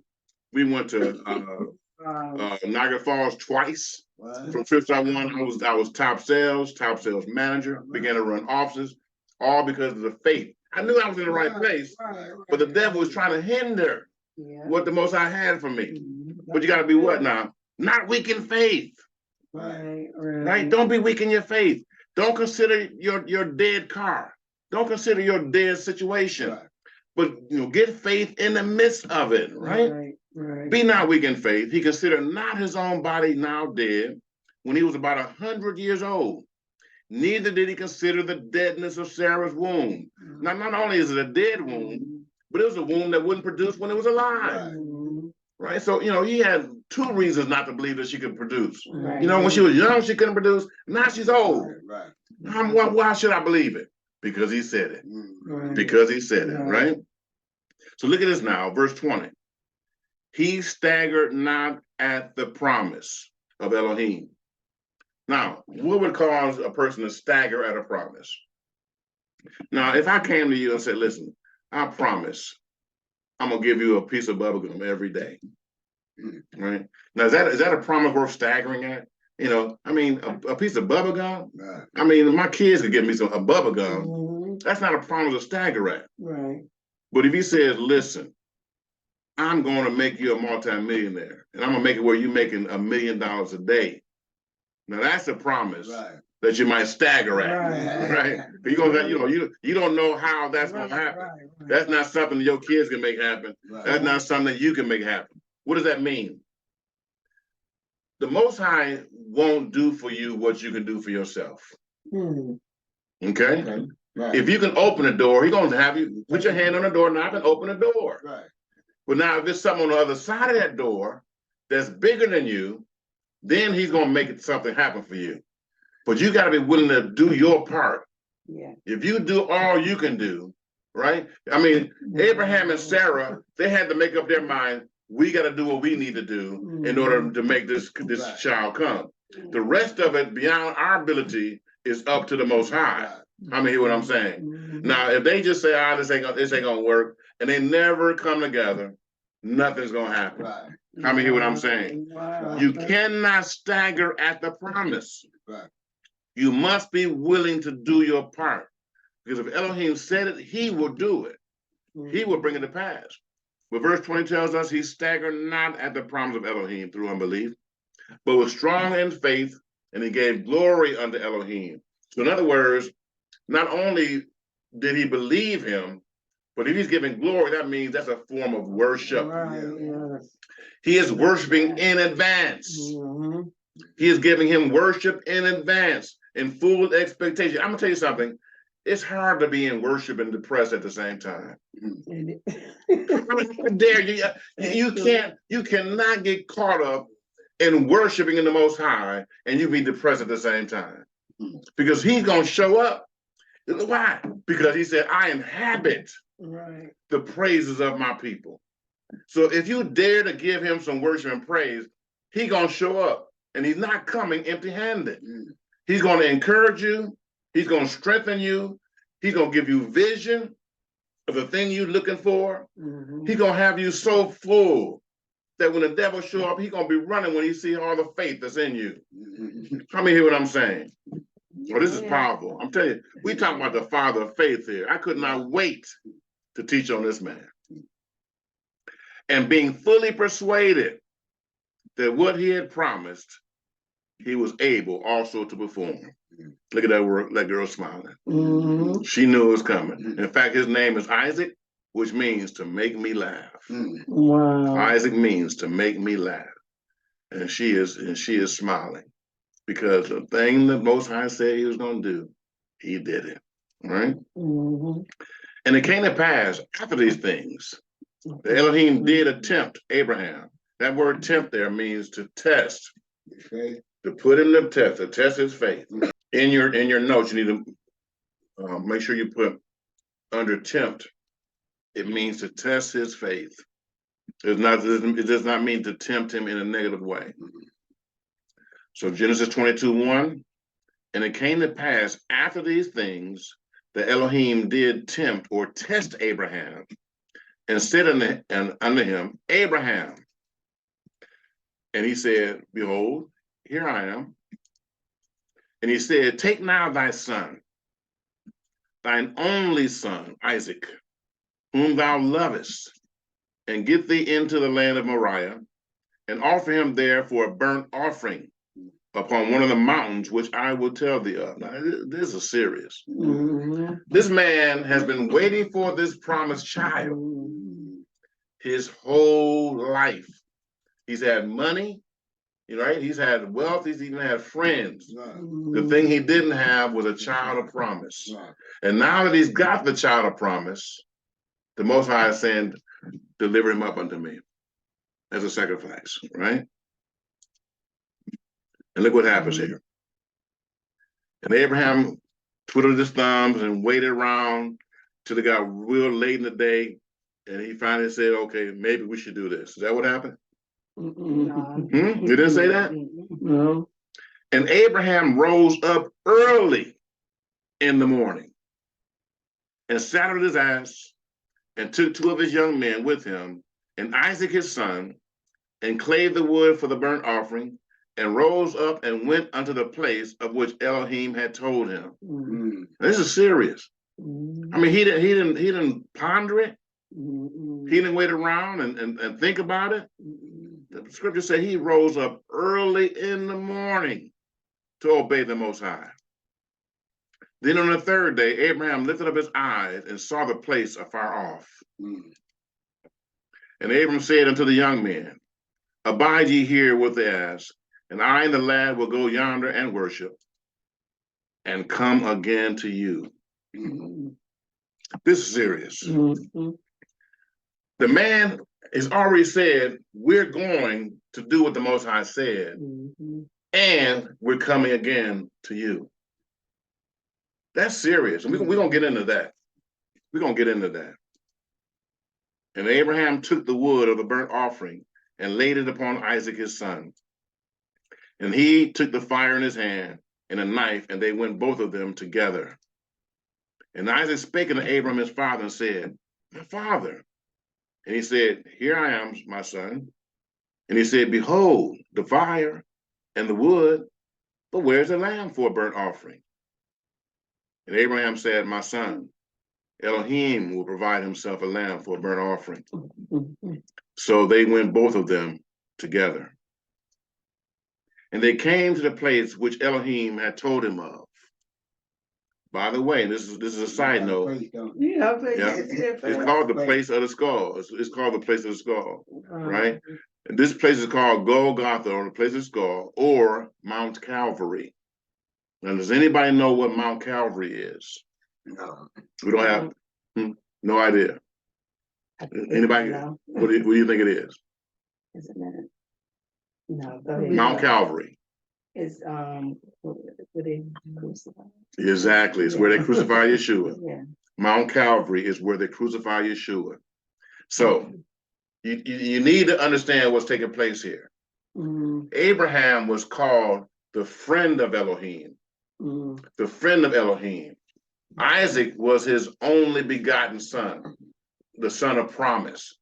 We went to Niagara Falls twice from trips I won. I was top sales manager, began to run offices, all because of the faith. I knew I was in the right place, but the devil was trying to hinder what the Most High had for me. But you got to be what now? Not weak in faith. Right? Don't be weak in your faith. Don't consider your dead car. Don't consider your dead situation. But get faith in the midst of it, right? Be not weak in faith. He considered not his own body now dead when he was about 100 years old. Neither did he consider the deadness of Sarah's womb. Now, not only is it a dead womb, but it was a womb that wouldn't produce when it was alive. Right? So, he had two reasons not to believe that she could produce. When she was young, she couldn't produce. Now she's old. Why should I believe it? Because he said it. Because he said it, right? So look at this now, verse 20. He staggered not at the promise of Elohim. Now, what would cause a person to stagger at a promise? Now, if I came to you and said, listen, I promise I'm going to give you a piece of bubblegum every day, right? Now, is that a promise worth staggering at? A piece of bubblegum? My kids could give me a bubblegum. That's not a promise to stagger at. Right. But if he says, listen, I'm going to make you a multimillionaire, and I'm going to make it where you're making $1 million a day. Now that's a promise that you might stagger at, right? You're gonna, you don't know how that's going to happen. That's not something that your kids can make happen. That's not something that you can make happen. What does that mean? The Most High won't do for you what you can do for yourself. Okay? If you can open a door, he's going to have you put your hand on the doorknob and open the door. But now if there's something on the other side of that door that's bigger than you, then he's going to make something happen for you. But you got to be willing to do your part. If you do all you can do, right? I mean, Abraham and Sarah, they had to make up their mind, we got to do what we need to do in order to make this child come. The rest of it, beyond our ability, is up to the Most High. How many hear what I'm saying? Now, if they just say, this ain't gonna work, and they never come together, nothing's gonna happen. How many hear what I'm saying? You cannot stagger at the promise. You must be willing to do your part. Because if Elohim said it, he will do it. He will bring it to pass. But verse 20 tells us he staggered not at the promise of Elohim through unbelief, but was strong in faith, and he gave glory unto Elohim. So in other words, not only did he believe him, but if he's giving glory, that means that's a form of worship. He is worshiping in advance. He is giving him worship in advance, in full expectation. I'm gonna tell you something. It's hard to be in worship and depressed at the same time. How dare you? You cannot get caught up in worshiping in the Most High and you be depressed at the same time. Because he's gonna show up. Why? Because he said, I inhabit the praises of my people. So if you dare to give him some worship and praise, he's gonna show up, and he's not coming empty-handed. He's gonna encourage you. He's going to strengthen you. He's going to give you vision of the thing you're looking for. He's going to have you so full that when the devil show up, he's going to be running when he see all the faith that's in you. How many hear what I'm saying? Well, this is powerful. I'm telling you, we talk about the father of faith here. I could not wait to teach on this man. And being fully persuaded that what he had promised, he was able also to perform. Look at that word, that girl smiling. She knew it was coming. In fact, his name is Isaac, which means to make me laugh. Isaac means to make me laugh. And she is smiling because the thing that Most High said he was going to do, he did it. Right? And it came to pass after these things, the Elohim did attempt Abraham. That word tempt there means to test. To put him to test his faith. In your notes, you need to make sure you put under tempt. It means to test his faith. It does not mean to tempt him in a negative way. So Genesis 22:1, and it came to pass after these things, the Elohim did tempt or test Abraham, and said unto him, Abraham. And he said, behold, here I am. And he said, take now thy son, thine only son, Isaac, whom thou lovest, and get thee into the land of Moriah, and offer him there for a burnt offering upon one of the mountains which I will tell thee of. Now, this is serious. This man has been waiting for this promised child his whole life. He's had money. Right? He's had wealth. He's even had friends. The thing he didn't have was a child of promise. And now that he's got the child of promise, the Most High is saying, deliver him up unto me as a sacrifice, right? And look what happens here. And Abraham twiddled his thumbs and waited around till it got real late in the day. And he finally said, okay, maybe we should do this. Is that what happened? You didn't say that? No. And Abraham rose up early in the morning and saddled his ass and took 2 of his young men with him and Isaac his son and clave the wood for the burnt offering and rose up and went unto the place of which Elohim had told him. This is serious. I mean, he didn't ponder it. He didn't wait around and think about it. The scripture said he rose up early in the morning to obey the Most High. Then on the 3rd day, Abraham lifted up his eyes and saw the place afar off. And Abram said unto the young men, abide ye here with the ass, and I and the lad will go yonder and worship, and come again to you. This is serious. The man has already said, we're going to do what the Most High said, and we're coming again to you. That's serious. And we're going to get into that. We're gonna get into that. And Abraham took the wood of the burnt offering and laid it upon Isaac his son. And he took the fire in his hand and a knife, and they went both of them together. And Isaac spake unto Abraham his father and said, My father. And he said, Here I am, my son. And he said, Behold, the fire and the wood, but where's the lamb for a burnt offering? And Abraham said, My son, Elohim will provide himself a lamb for a burnt offering. So they went both of them together. And they came to the place which Elohim had told him of. By the way, this is a side note. Yeah, It's called the place of the skull. It's called the place of the skull, right? And this place is called Golgotha, or the place of the skull, or Mount Calvary. Now, does anybody know what Mount Calvary is? No. We don't have no idea. Anybody? No. What do you think it is? Is it not? No, go ahead. Mount Calvary. It's where they crucified. Exactly. It's where they crucify Yeshua. Yeah. Mount Calvary is where they crucify Yeshua. So you need to understand what's taking place here. Abraham was called the friend of Elohim. The friend of Elohim. Isaac was his only begotten son, the son of promise.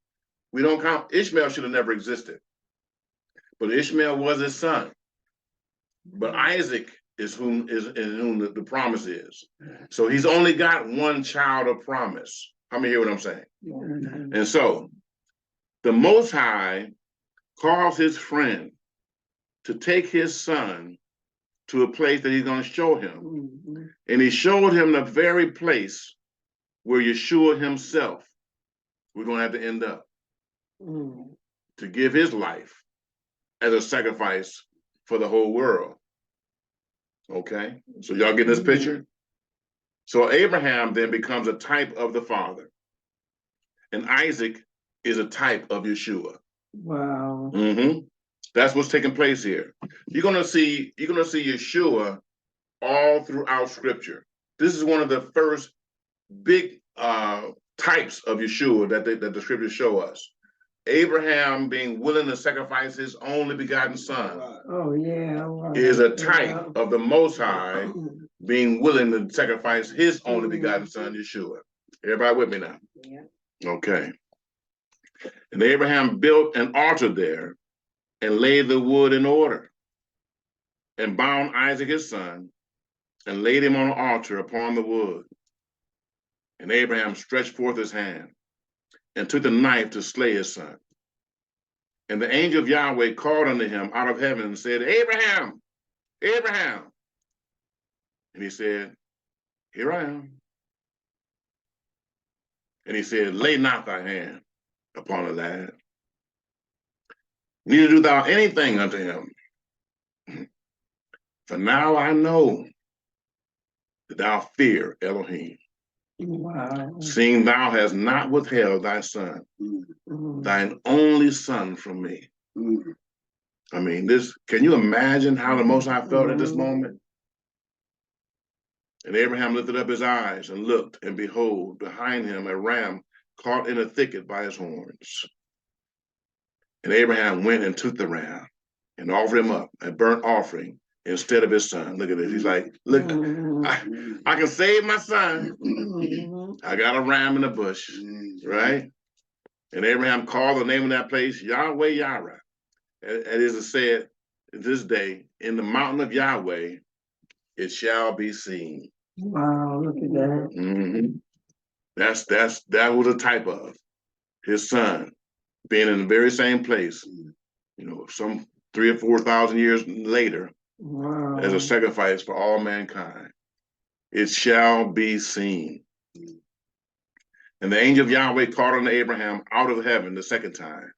We don't count, Ishmael should have never existed. But Ishmael was his son. But Isaac is in whom the promise is. So he's only got one child of promise. How many hear what I'm saying? And so the Most High calls his friend to take his son to a place that he's going to show him. And he showed him the very place where Yeshua himself, we're going to have to end up, to give his life as a sacrifice for the whole world. Okay, so y'all get this picture? So Abraham then becomes a type of the Father, and Isaac is a type of Yeshua. Wow. That's what's taking place here. You're gonna see Yeshua all throughout Scripture. This is one of the first big types of Yeshua that the Scriptures show us. Abraham being willing to sacrifice his only begotten son is a type of the Most High being willing to sacrifice his only begotten son, Yeshua. Everybody with me now? Yeah. Okay. And Abraham built an altar there and laid the wood in order and bound Isaac his son and laid him on the altar upon the wood. And Abraham stretched forth his hand and took the knife to slay his son. And the angel of Yahweh called unto him out of heaven and said, Abraham, Abraham. And he said, Here I am. And he said, Lay not thy hand upon the lad, neither do thou anything unto him. For now I know that thou fear Elohim, seeing thou hast not withheld thy son, thine only son from me. I mean, can you imagine how the Most High felt at this moment? And Abraham lifted up his eyes and looked, and behold, behind him a ram caught in a thicket by his horns. And Abraham went and took the ram and offered him up a burnt offering instead of his son. Look at this. He's like, look, I can save my son. I got a ram in the bush, right? And Abraham called the name of that place Yahweh Yireh. And it is said this day, in the mountain of Yahweh, it shall be seen. Wow, look at that. That was a type of his son being in the very same place, some 3,000 or 4,000 years later, as a sacrifice for all mankind. It shall be seen. And the angel of Yahweh called unto Abraham out of heaven the second time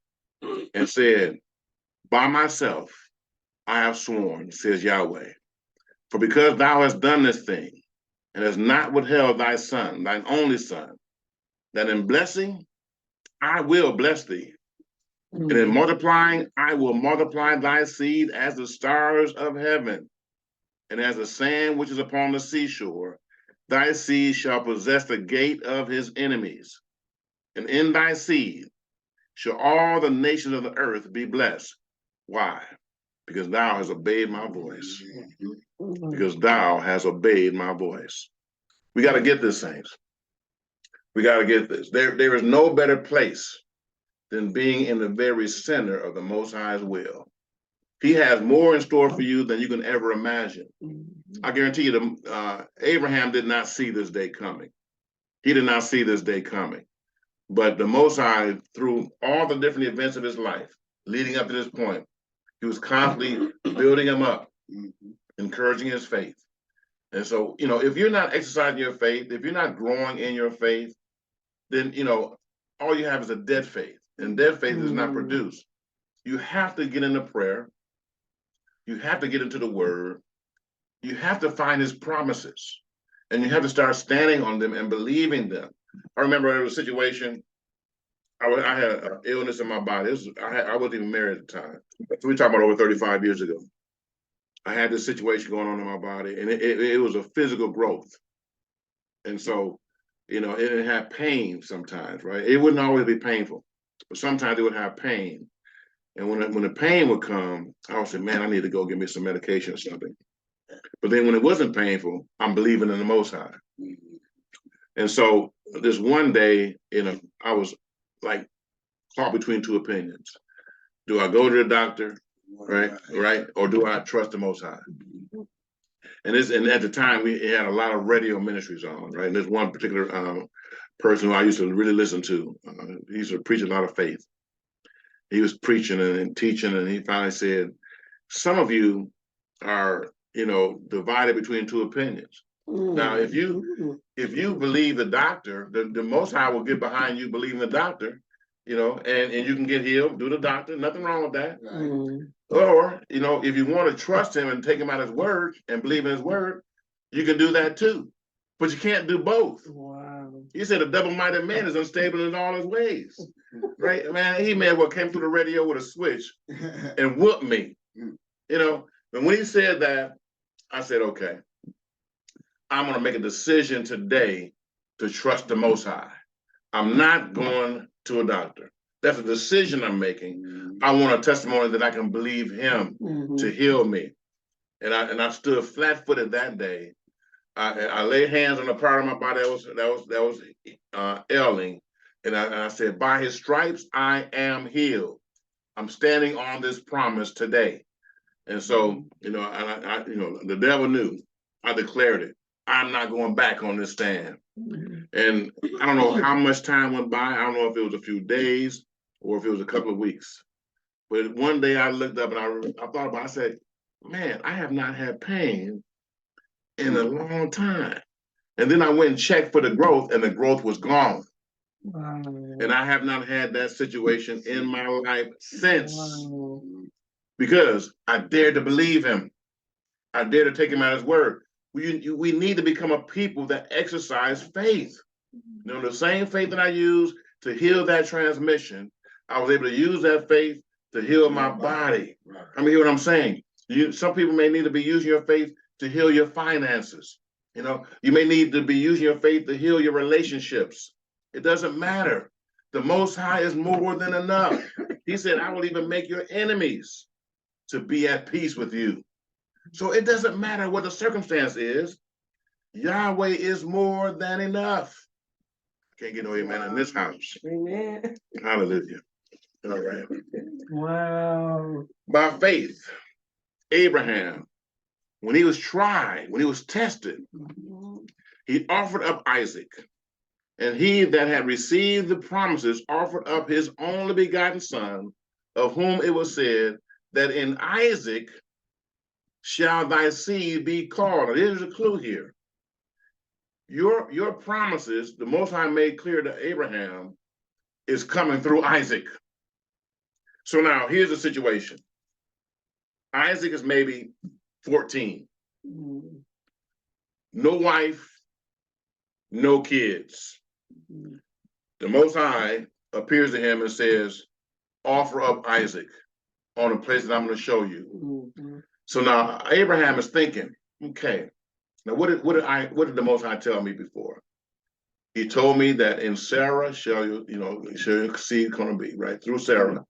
and said, By myself I have sworn, says Yahweh, for because thou hast done this thing, and hast not withheld thy son, thine only son, that in blessing I will bless thee, and in multiplying I will multiply thy seed as the stars of heaven, and as the sand which is upon the seashore, thy seed shall possess the gate of his enemies, and in thy seed shall all the nations of the earth be blessed. Why? Because thou hast obeyed my voice. Because thou hast obeyed my voice. We got to get this, saints. We got to get this. There is no better place than being in the very center of the Most High's will. He has more in store for you than you can ever imagine. I guarantee you, Abraham did not see this day coming. He did not see this day coming. But the Most High, through all the different events of his life, leading up to this point, he was constantly building him up, encouraging his faith. And so, if you're not exercising your faith, if you're not growing in your faith, then, all you have is a dead faith. And dead faith is not produced. You have to get into prayer. You have to get into the word. You have to find his promises. And you have to start standing on them and believing them. I remember there was a situation, I had an illness in my body. I wasn't even married at the time. So we're talking about over 35 years ago. I had this situation going on in my body, and it was a physical growth. And so, it had pain sometimes, right? It wouldn't always be painful, but sometimes it would have pain. And when the pain would come, I would say, man, I need to go get me some medication or something. But then when it wasn't painful, I'm believing in the Most High. And so this one day, I was like caught between two opinions. Do I go to the doctor, right? Or do I trust the Most High? And at the time, we had a lot of radio ministries on, right? And there's one particular person who I used to really listen to. He used to preach a lot of faith. He was preaching and teaching, and he finally said, some of you are, divided between two opinions. Now, if you believe the doctor, the Most High will get behind you believing the doctor, and you can get healed, do the doctor, nothing wrong with that. Or, if you want to trust him and take him at his word and believe in his word, you can do that too. But you can't do both. Wow. He said a double-minded man is unstable in all his ways. Right? Man, he may well came through the radio with a switch and whooped me. And when he said that, I said, okay, I'm going to make a decision today to trust the Most High. I'm not going to a doctor. That's a decision I'm making. I want a testimony that I can believe him to heal me. And I stood flat-footed that day. I laid hands on the part of my body that was ailing, and I said, by his stripes I am healed. I'm standing on this promise today. And so, the devil knew. I declared it. I'm not going back on this stand. And I don't know how much time went by. I don't know if it was a few days or if it was a couple of weeks. But one day I looked up and I thought about it. I said, man, I have not had pain in a long time. And then I went and checked for the growth, and the growth was gone. Wow. And I have not had that situation in my life since. Wow. Because I dared to believe him. I dared to take him at his word. We need to become a people that exercise faith. The same faith that I used to heal that transmission, I was able to use that faith to heal my body. I mean, hear what I'm saying? Some people may need to be using your faith to heal your finances. You may need to be using your faith to heal your relationships. It doesn't matter. The Most High is more than enough. He said, I will even make your enemies to be at peace with you. So it doesn't matter what the circumstance is. Yahweh is more than enough. Can't get no amen in this house. Amen. Hallelujah. All right. Wow. By faith, Abraham, when he was tried, when he was tested, he offered up Isaac. And he that had received the promises offered up his only begotten son, of whom it was said that in Isaac shall thy seed be called. Now, here's a clue here. Your promises, the Most High made clear to Abraham, is coming through Isaac. So now here's the situation. Isaac is maybe 14. No wife, no kids. The Most High appears to him and says, offer up Isaac on a place that I'm going to show you. So now Abraham is thinking, okay, Now, what did the Most High tell me before? He told me that in Sarah shall your seed gonna be, right? Through Sarah.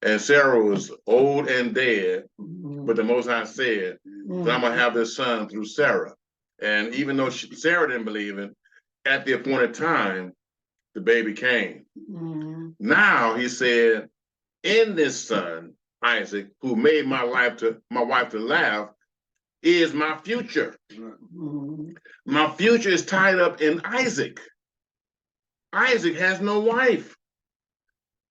And Sarah was old and dead, but the Most High said that I'm gonna have this son through Sarah. And even though Sarah didn't believe it, at the appointed time, the baby came. Now he said, in this son, Isaac, who made my wife to laugh, is my future. My future is tied up in Isaac. Isaac has no wife.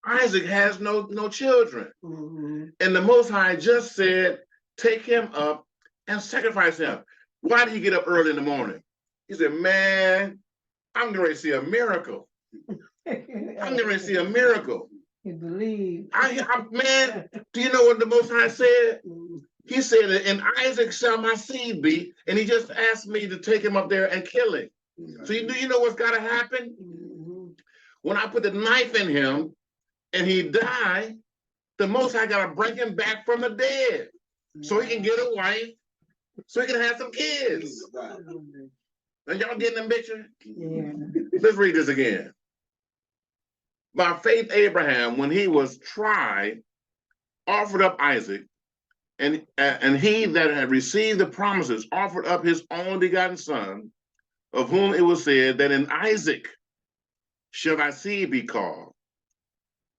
Isaac has no children. And the Most High just said, take him up and sacrifice him. Why did he get up early in the morning? He said, man, I'm going to see a miracle. I'm going to see a miracle. You believe. Man, do you know what the Most High said? He said, in Isaac shall my seed be, and he just asked me to take him up there and kill him. So do you know what's got to happen? When I put the knife in him and he died, the Most High got to bring him back from the dead so he can get a wife, so he can have some kids. And y'all getting the picture? Yeah. Let's read this again. By faith, Abraham, when he was tried, offered up Isaac, and he that had received the promises offered up his only begotten son, of whom it was said that in Isaac shall thy seed be called.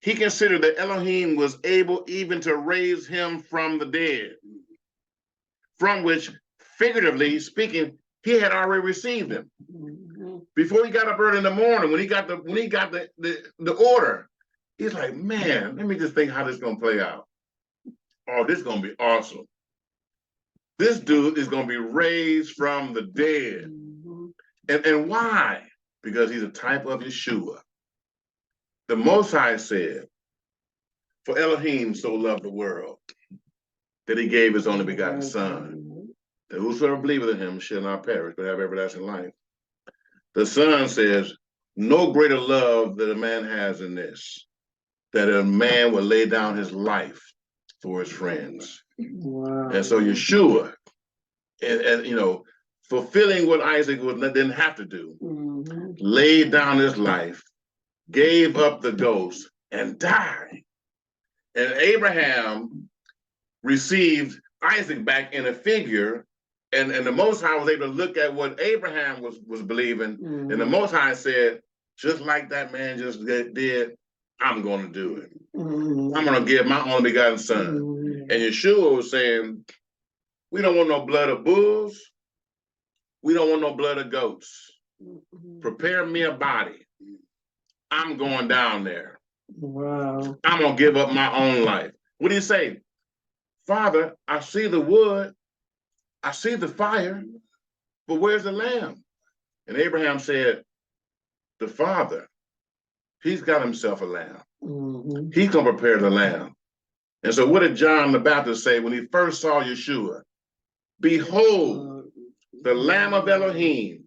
He considered that Elohim was able even to raise him from the dead, from which, figuratively speaking, he had already received him. Before he got up early in the morning, when he got the order, he's like, man, let me just think how this is gonna play out. Oh, this is gonna be awesome. This dude is gonna be raised from the dead. And why? Because he's a type of Yeshua. The Most High said, for Elohim so loved the world that he gave his only begotten son, that whosoever believeth in him shall not perish, but have everlasting life. The Son says, no greater love that a man has in this, that a man will lay down his life for his friends. Wow. And so Yeshua, and fulfilling what Isaac didn't have to do, laid down his life, gave up the ghost, and died. And Abraham received Isaac back in a figure, and the Most High was able to look at what Abraham was believing, and the Most High said, just like that man just did, I'm going to do it. I'm going to give my only begotten son. And Yeshua was saying, we don't want no blood of bulls. We don't want no blood of goats. Prepare me a body. I'm going down there. Wow. I'm going to give up my own life. What do you say? Father, I see the wood. I see the fire, but where's the lamb? And Abraham said, the Father, he's got himself a lamb. He's going to prepare the lamb. And so what did John the Baptist say when he first saw Yeshua? Behold, the Lamb of Elohim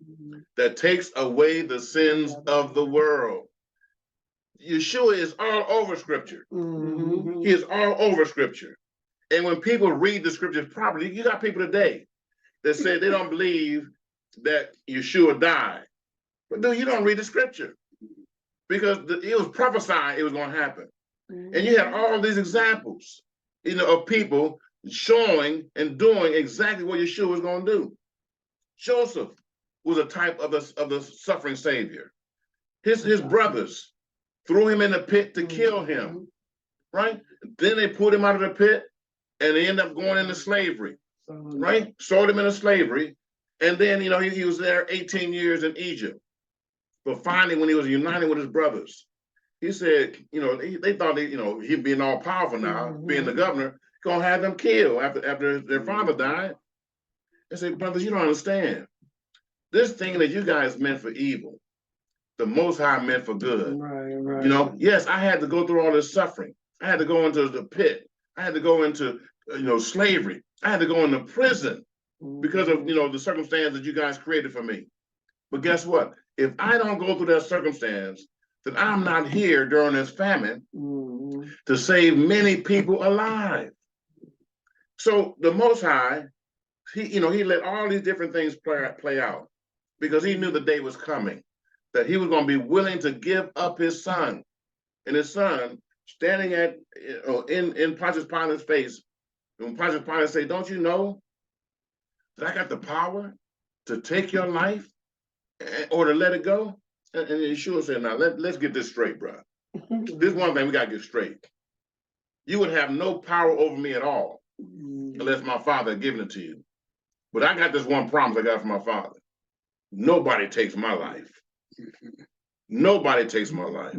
that takes away the sins of the world. Yeshua is all over Scripture. He is all over Scripture. And when people read the Scriptures properly, you got people today that say they don't believe that Yeshua died. But dude, you don't read the Scripture. Because it was prophesied it was going to happen. And you had all these examples, of people showing and doing exactly what Yeshua was going to do. Joseph was a type of the suffering Savior. His brothers threw him in the pit to kill him, right? Then they pulled him out of the pit and they ended up going into slavery, right? Sold him into slavery. And then, he was there 18 years in Egypt. But finally, when he was united with his brothers, he said, they thought he'd being all powerful now, being the governor, gonna have them killed after their father died. They said, brothers, you don't understand. This thing that you guys meant for evil, the Most High meant for good. Right. Yes, I had to go through all this suffering. I had to go into the pit. I had to go into, slavery. I had to go into prison because of, the circumstance that you guys created for me. But guess what? If I don't go through that circumstance, then I'm not here during this famine to save many people alive. So the Most High he let all these different things play out because he knew the day was coming, that he was going to be willing to give up his son. And his son standing in Pontius Pilate's face, when Pontius Pilate said, "Don't you know that I got the power to take your life or to let it go?" And Yeshua said, "Now let's get this straight, bro. This one thing we got to get straight. You would have no power over me at all unless my father had given it to you. But I got this one promise I got from my father. Nobody takes my life. Nobody takes my life.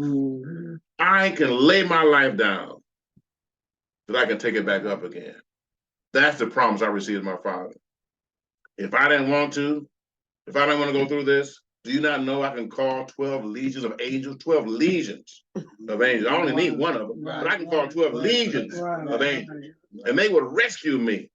I can lay my life down so that I can take it back up again. That's the promise I received from my father. If I didn't want to, if I didn't want to go through this, do you not know I can call 12 legions of angels, 12 legions of angels? I only need one of them, but I can call 12 legions of angels, and they would rescue me.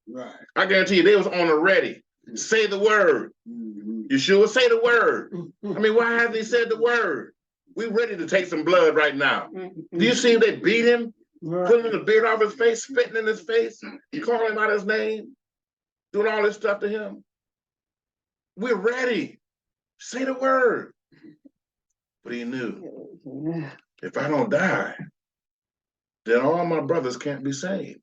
I guarantee you, they was on the ready. Say the word. Yeshua, say the word. I mean, why hasn't he said the word? We're ready to take some blood right now. Do you see they beat him? Pulling the beard off his face, spitting in his face, calling him out his name, doing all this stuff to him. We're ready. Say the word. But he knew, if I don't die, then all my brothers can't be saved.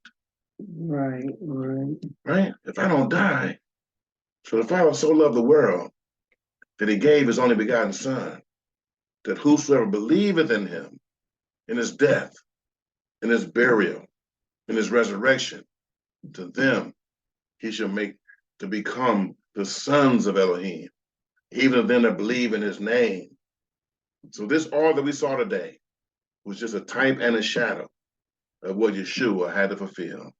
Right. Right? If I don't die. So the Father so loved the world that he gave his only begotten Son, that whosoever believeth in him, in his death, in his burial, in his resurrection, to them he shall make to become the sons of Elohim, even of them that believe in his name. So this all that we saw today was just a type and a shadow of what Yeshua had to fulfill.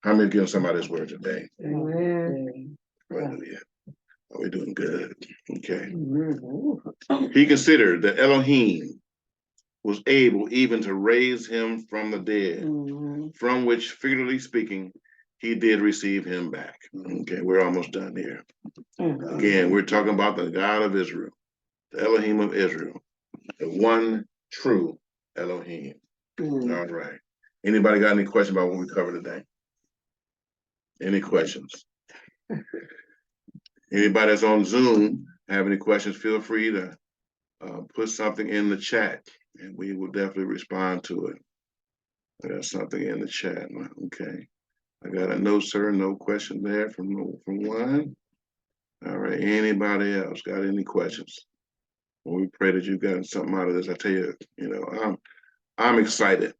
How many give somebody this word today? Amen. Hallelujah. Are we doing good? Okay. He considered that Elohim was able even to raise him from the dead, from which, figuratively speaking, he did receive him back. Okay, we're almost done here. Again, we're talking about the God of Israel, the Elohim of Israel, the one true Elohim. All right. Anybody got any questions about what we covered today? Any questions? Anybody that's on Zoom have any questions, feel free to put something in the chat and we will definitely respond to it. I got something in the chat. Okay. I got a no, sir, no question there from one. All right. Anybody else got any questions? Well, we pray that you've gotten something out of this. I tell you, I'm excited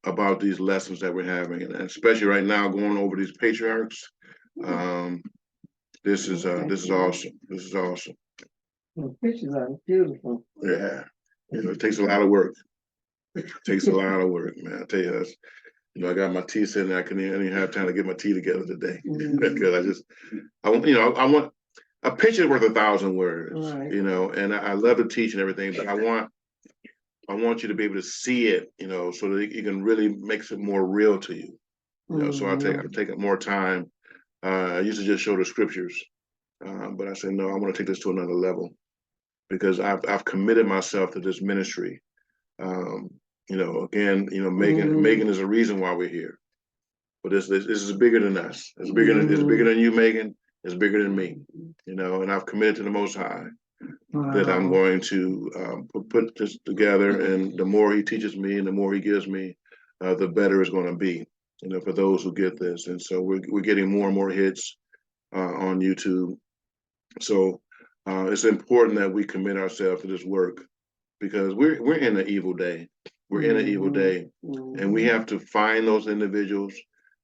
about these lessons that we're having, and especially right now going over these patriarchs. This is awesome. This is awesome. The pictures are beautiful. Yeah, it takes a lot of work. It takes a lot of work, man. I tell you, that's, I got my tea sitting there. I couldn't even have time to get my tea together today because I want a picture worth 1,000 words. Right. And I love to teach and everything, but I want you to be able to see it, so that you can really make it more real to you. So I'm taking more time. I used to just show the scriptures, but I said, no, I want to take this to another level because I've committed myself to this ministry. Again, Megan is a reason why we're here. But this is bigger than us. It's bigger than you, Megan. It's bigger than me. And I've committed to the Most High that I'm going to put this together. And the more he teaches me and the more he gives me, the better it's going to be. For those who get this. And so we're getting more and more hits on YouTube. So it's important that we commit ourselves to this work because we're in an evil day. We're in an evil day, and we have to find those individuals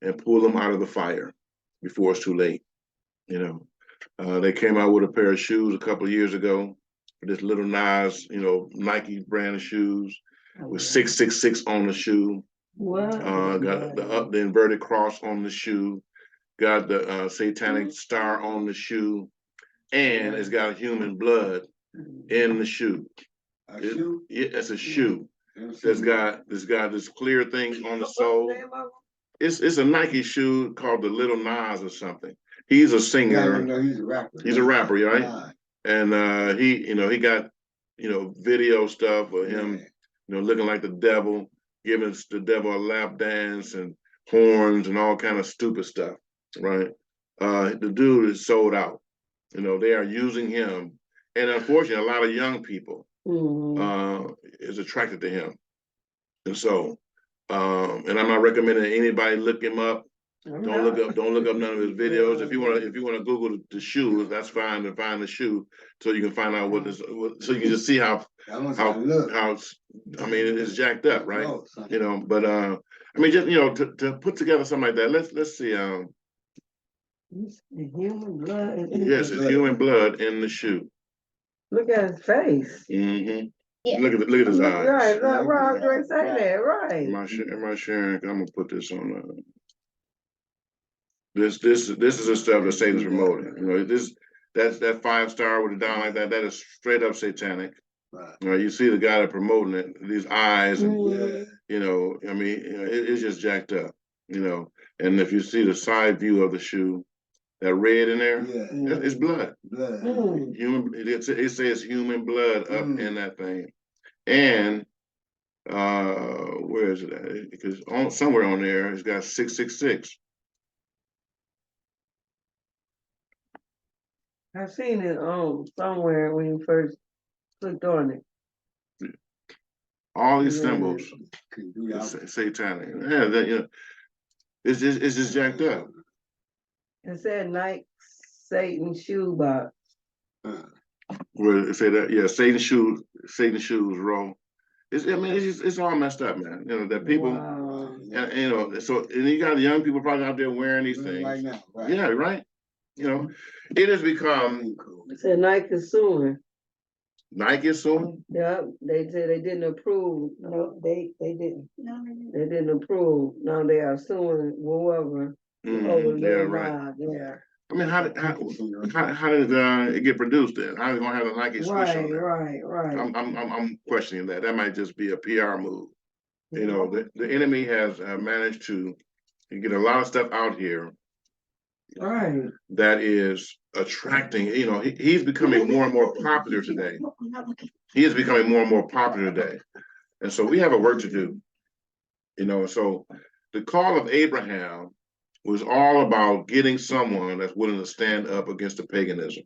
and pull them out of the fire before it's too late. They came out with a pair of shoes a couple of years ago, this Little Nas, Nike brand of shoes with 666 on the shoe. Got the inverted cross on the shoe, got the satanic star on the shoe, and it's got human blood in the shoe. It's a shoe that's got this clear thing on the sole. It's a Nike shoe called the Little Nas or something. He's a singer. No, he's a rapper. He's a rapper, right? And he got video stuff of him, looking like the devil, giving the devil a lap dance and horns and all kind of stupid stuff, right? the dude is sold out. You know, they are using him, and unfortunately, a lot of young people is attracted to him, and so, and I'm not recommending anybody look him up. Don't look up none of his videos. If you wanna Google the shoes, that's fine to find the shoe, so you can find out so you can just see how I mean it's jacked up, right? You know, but I mean just to put together something like that. Let's see. The human blood. Yes, it's human blood in the shoe. Look at his face. Mm-hmm. Yeah. Look at his eyes. Right, Rob Drake say that, right. Am I sharing? I'm gonna put this on. This is the stuff that Satan's promoting. You know, that's that 5-star with it down like that. That is straight up satanic. Right. You know, you see the guy that promoting it, these eyes, and you know, I mean, it's just jacked up. You know, and if you see the side view of the shoe, that red in there, it's blood. Human. It says human blood up in that thing, and where is it at? Because somewhere on there, it's got 666. I've seen it somewhere when you first clicked on it. All these symbols, satanic. Yeah, that, you know, it's just jacked up. It said Nike Satan shoe box. Where it say that, yeah, Satan shoes roll. It's all messed up, man. You know that people, and you know, so and you got young people probably out there wearing these things. Right now, right? Yeah, right. You know, it has become. It said Nike is suing. Nike is suing? Yeah, they said they didn't approve. No, they didn't. No, they didn't approve. Now they are suing whoever. Yeah, right. Yeah. I mean, how did it get produced then? How are they gonna have the Nike swoosh on there? Right. I'm questioning that. That might just be a PR move. You know, the enemy has managed to get a lot of stuff out here. Right. That is attracting. You know, he's becoming more and more popular today. He is becoming more and more popular today, and so we have a work to do. You know, so the call of Abraham was all about getting someone that's willing to stand up against the paganism,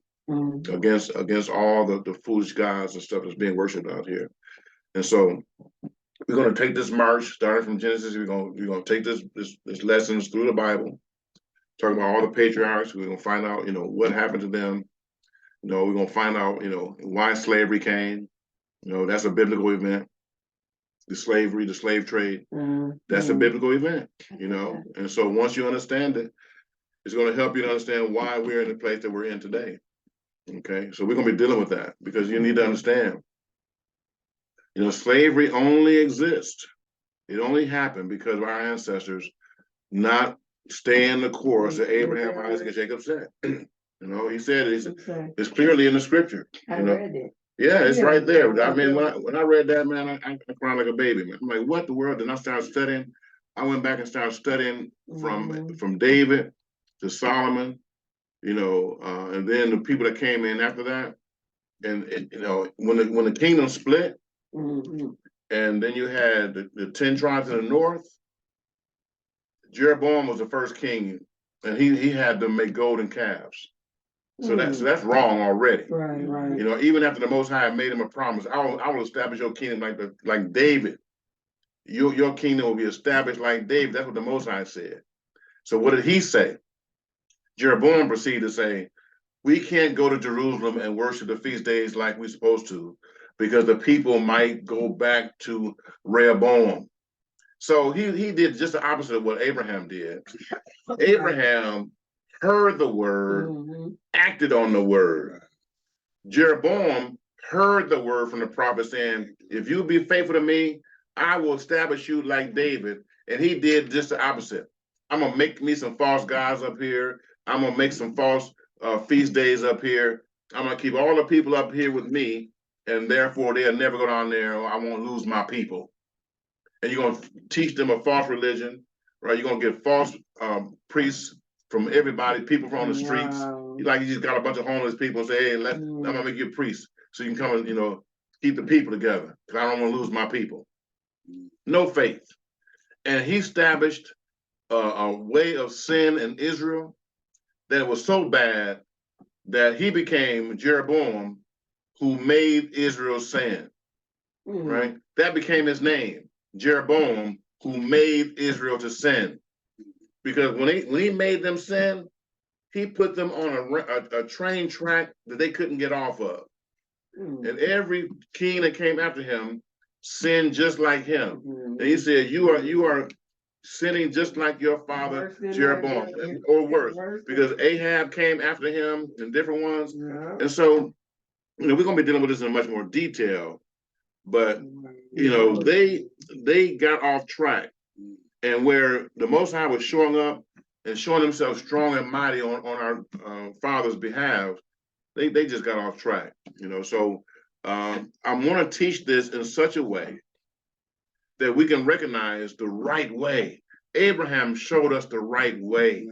against all the foolish gods and stuff that's being worshipped out here. And so we're going to take this march, starting from Genesis. We're going to take this lessons through the Bible, talking about all the patriarchs. We're going to find out, you know, what happened to them. You know, we're going to find out, you know, why slavery came. You know, that's a biblical event. The slave trade, that's a biblical event, you know? And so once you understand it, it's going to help you to understand why we're in the place that we're in today. Okay, so we're going to be dealing with that because you need to understand, you know, slavery only exists. It only happened because of our ancestors not staying the course that Abraham, Isaac, and Jacob said. You know, he said it's clearly in the scripture. I read it. Yeah, it's right there. I mean, when I read that, man, I cried like a baby, man. I'm like, what the world? Then I started studying. I went back and started studying from David to Solomon, you know, and then the people that came in after that. And you know, when the kingdom split, and then you had the 10 tribes in the north, Jeroboam was the first king, and he had them make golden calves. So that's wrong already. Right. You know, even after the Most High made him a promise, I will establish your kingdom like David. Your kingdom will be established like David. That's what the Most High said. So what did he say? Jeroboam proceeded to say, we can't go to Jerusalem and worship the feast days like we're supposed to, because the people might go back to Rehoboam. So he did just the opposite of what Abraham did. Abraham heard the word, acted on the word. Jeroboam heard the word from the prophet saying, if you be faithful to me, I will establish you like David. And he did just the opposite. I'm going to make me some false gods up here. I'm going to make some false feast days up here. I'm going to keep all the people up here with me, and therefore they'll never go down there, or I won't lose my people. And you're going to teach them a false religion, right? You're going to get false priests from everybody, people from the streets. Like you just got a bunch of homeless people and say, hey, I'm going to make you a priest so you can come and, you know, keep the people together, because I don't want to lose my people. No faith. And he established a way of sin in Israel that it was so bad that he became Jeroboam, who made Israel sin, right? That became his name, Jeroboam, who made Israel to sin. Because when he made them sin, he put them on a train track that they couldn't get off of. And every king that came after him sinned just like him. And he said, you are sinning just like your father Jeroboam, or worse, because Ahab came after him and different ones. And so, we're going to be dealing with this in much more detail, but they got off track, and where the Most High was showing up and showing himself strong and mighty on our father's behalf, they just got off track. So I want to teach this in such a way that we can recognize the right way. Abraham showed us the right way.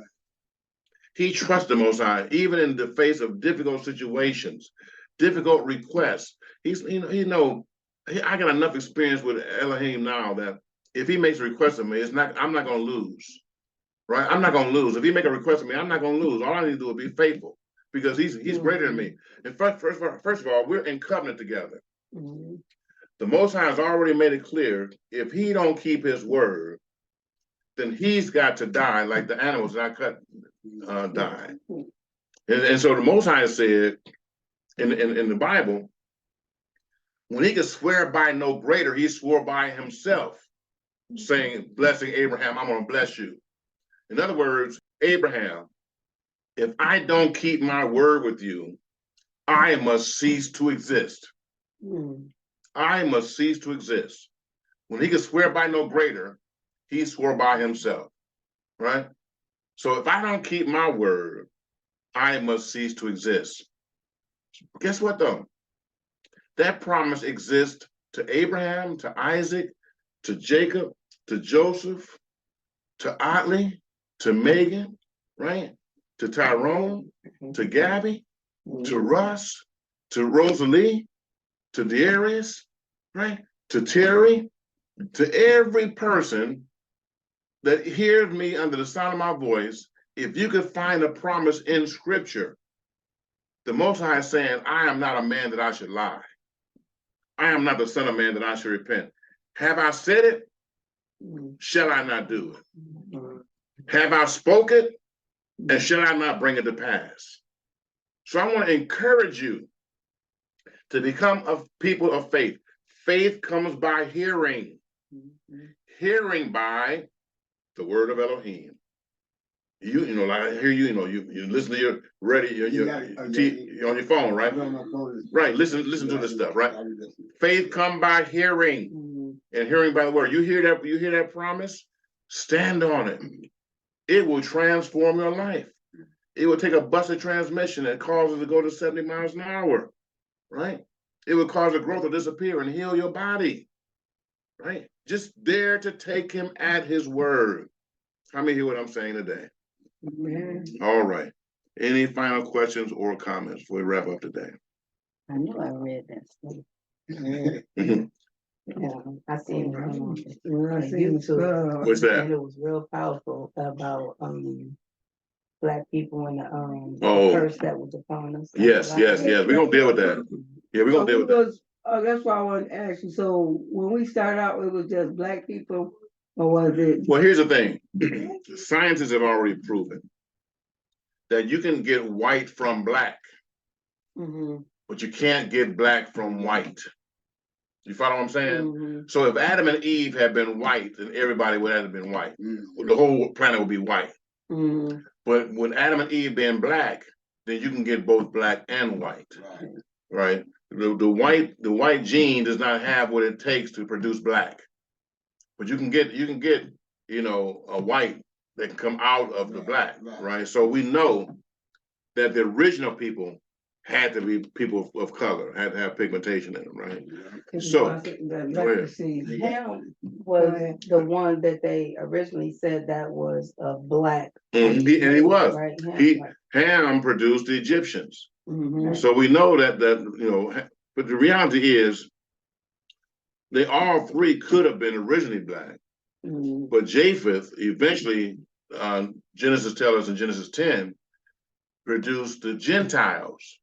He trusted the Most High, even in the face of difficult situations, difficult requests. I got enough experience with Elohim now that if he makes a request of me, I'm not going to lose, right? I'm not going to lose. If he make a request of me, I'm not going to lose. All I need to do is be faithful, because he's greater than me. And first of all, we're in covenant together. The Most High has already made it clear, if he don't keep his word, then he's got to die like the animals that I cut died. And so the Most High said in the Bible, when he could swear by no greater, he swore by himself, saying, blessing Abraham, I'm going to bless you. In other words, Abraham, if I don't keep my word with you, I must cease to exist. I must cease to exist. When he could swear by no greater, he swore by himself, right? So if I don't keep my word, I must cease to exist. Guess what, though? That promise exists to Abraham, to Isaac, to Jacob, to Joseph, to Otley, to Megan, right? To Tyrone, to Gabby, to Russ, to Rosalie, to Darius, right? To Terry, to every person that hears me under the sound of my voice. If you could find a promise in Scripture, the Most High is saying, I am not a man that I should lie. I am not the son of man that I should repent. Have I said it? Shall I not do it? Have I spoken? And shall I not bring it to pass? So I want to encourage you to become a people of faith. Faith comes by hearing. Hearing by the word of Elohim. Like I hear you listen to your radio, you're on your phone, right? Right, listen to this stuff, right? Faith come by hearing, and hearing by the word. You hear that promise? Stand on it. It will transform your life. It will take a busted transmission that causes it to go to 70 miles an hour, right? It will cause the growth to disappear and heal your body, right? Just dare to take him at his word. How many hear what I'm saying today? All right. Any final questions or comments before we wrap up today? I knew I read that stuff. I seen YouTube. What's that? And it was real powerful about Black people and the curse that was upon us. Yes. We're gonna deal with that. Yeah, we're gonna deal with that. That's why I wanted to ask you. So when we started out, it was just Black people, or was it? Well, here's the thing. Scientists have already proven that you can get white from Black, but you can't get Black from white. You follow what I'm saying? So if Adam and Eve had been white, then everybody would have been white. The whole planet would be white. But when Adam and Eve being Black, then you can get both Black and white, right? The white gene does not have what it takes to produce Black, but you can get a white that can come out of the Black, right? So we know that the original people had to be people of color, had to have pigmentation in them, right? So Ham was the one that they originally said that was Black. And he was. Right? Ham produced the Egyptians. So we know that but the reality is they all three could have been originally Black. But Japheth eventually, Genesis tells us in Genesis 10, produced the Gentiles.